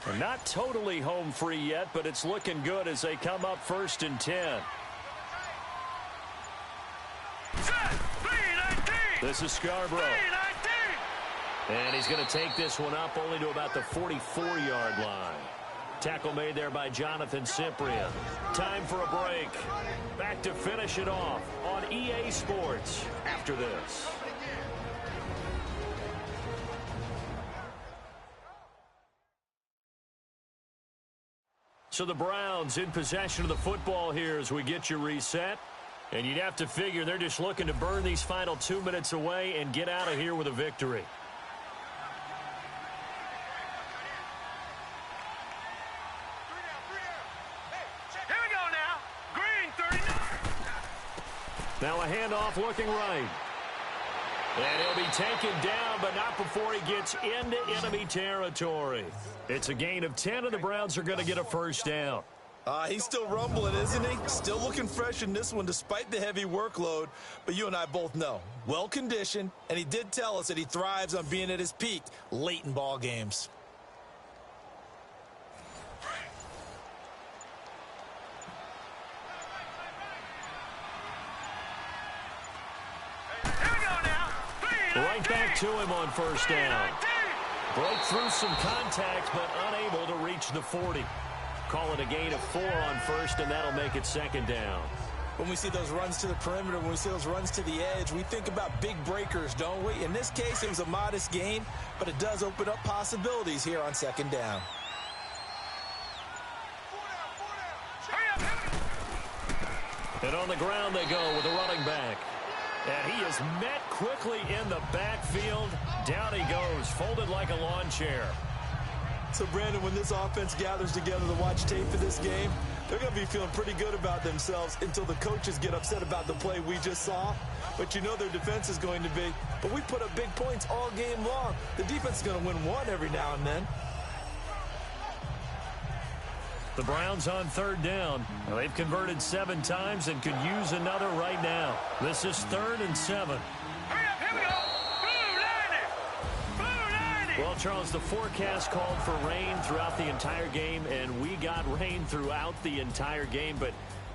S2: They're not totally home free yet, but it's looking good as they come up 1st and 10. This is Scarborough. And he's going to take this one up only to about the 44-yard line. Tackle made there by Jonathan Cyprien. Time for a break. Back to finish it off on EA Sports after this. So the Browns in possession of the football here as we get you reset. And you'd have to figure they're just looking to burn these final 2 minutes away and get out of here with a victory.
S4: Here we go now. Green 39.
S2: Now a handoff looking right. And he'll be taken down, but not before he gets into enemy territory. It's a gain of 10, and the Browns are going to get a first down.
S3: He's still rumbling, isn't he? Still looking fresh in this one despite the heavy workload. But you and I both know, well-conditioned, and he did tell us that he thrives on being at his peak late in ball games.
S2: Right back to him on first down. Broke through some contact, but unable to reach the 40. Call it a gain of 4 on first, and that'll make it 2nd down.
S3: When we see those runs to the perimeter, when we see those runs to the edge, we think about big breakers, don't we? In this case, it was a modest gain, but it does open up possibilities here on 2nd down.
S2: And on the ground they go with the running back. And he is met quickly in the backfield. Down he goes, folded like a lawn chair.
S3: So, Brandon, when this offense gathers together to watch tape for this game, they're going to be feeling pretty good about themselves until the coaches get upset about the play we just saw. But you know their defense is going to be. But we put up big points all game long. The defense is going to win one every now and then.
S2: The Browns on 3rd down. They've converted 7 times and could use another right now. This is 3rd and 7.
S4: Hurry up, here we go. Blue 90. Blue 90.
S2: Well, Charles, the forecast called for rain throughout the entire game, and we got rain throughout the entire game. But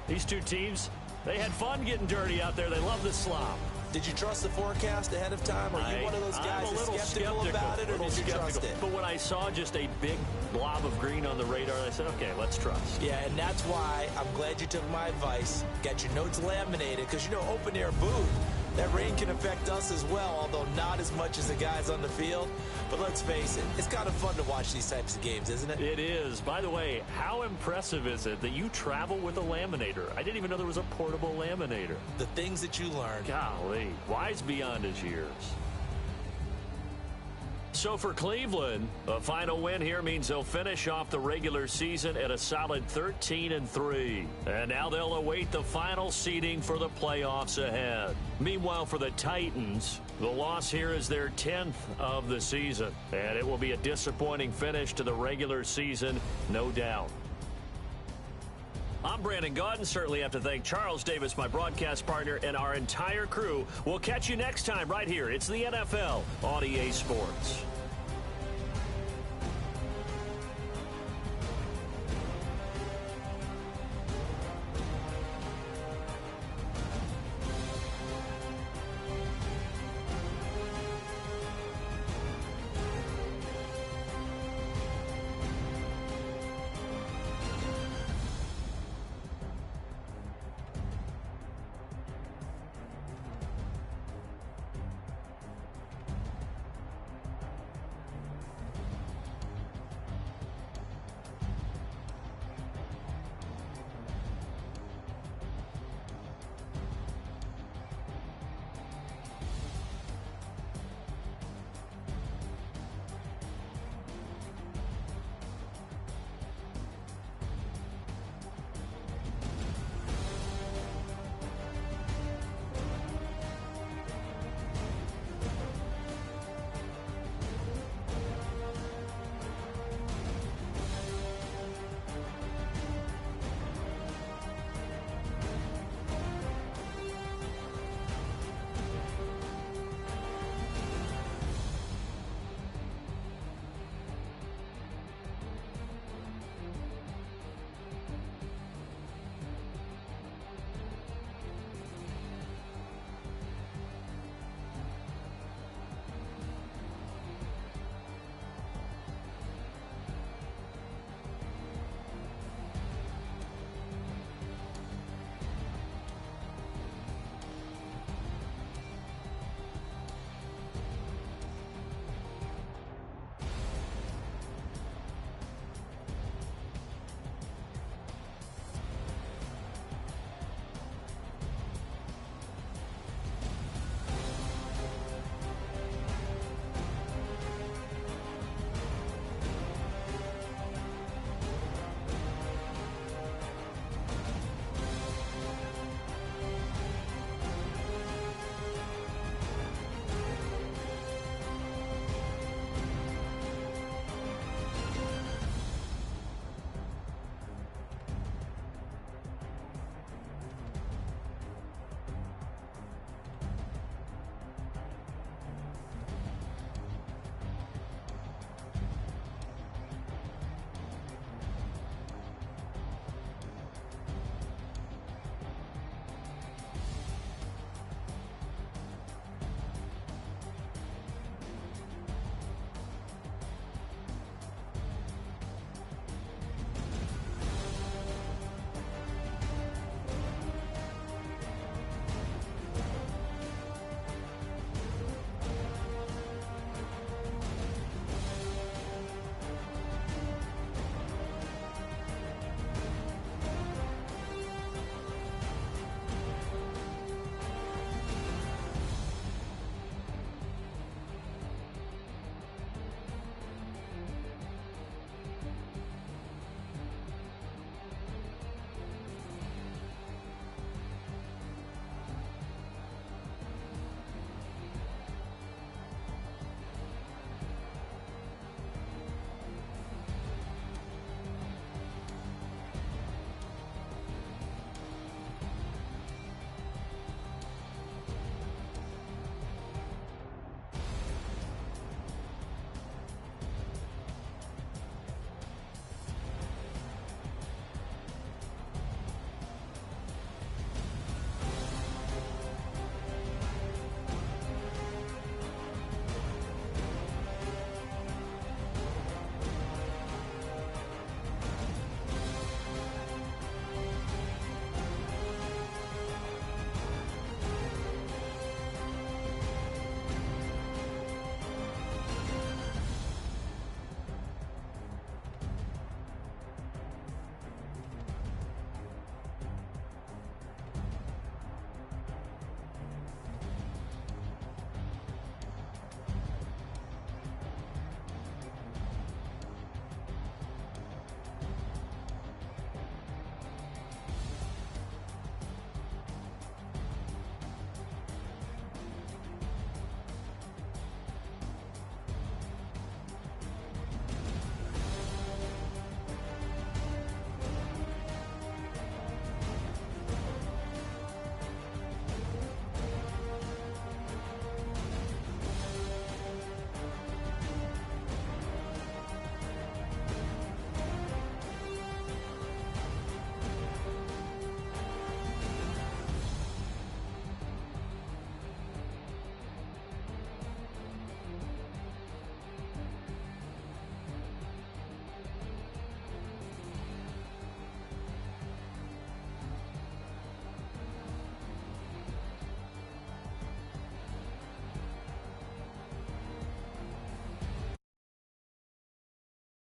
S2: These two teams, they had fun getting dirty out there. They love the slop.
S3: Did you trust the forecast ahead of time? Are you one of those guys
S2: I'm a little
S3: skeptical about it, or did you trust it?
S2: But when I saw just a big blob of green on the radar, I said, okay, let's trust.
S3: Yeah, and that's why I'm glad you took my advice. Got your notes laminated, because, you know, open air booth, that rain can affect us as well, although not as much as the guys on the field. But let's face it, it's kind of fun to watch these types of games, isn't it?
S2: It is. By the way, how impressive is it that you travel with a laminator? I didn't even know there was a portable laminator.
S3: The things that you learn.
S2: Golly, wise beyond his years. So for Cleveland, a final win here means they'll finish off the regular season at a solid 13-3. And now they'll await the final seeding for the playoffs ahead. Meanwhile, for the Titans, the loss here is their 10th of the season. And it will be a disappointing finish to the regular season, no doubt. I'm Brandon Gaudin. Certainly have to thank Charles Davis, my broadcast partner, and our entire crew. We'll catch you next time right here. It's the NFL on EA Sports.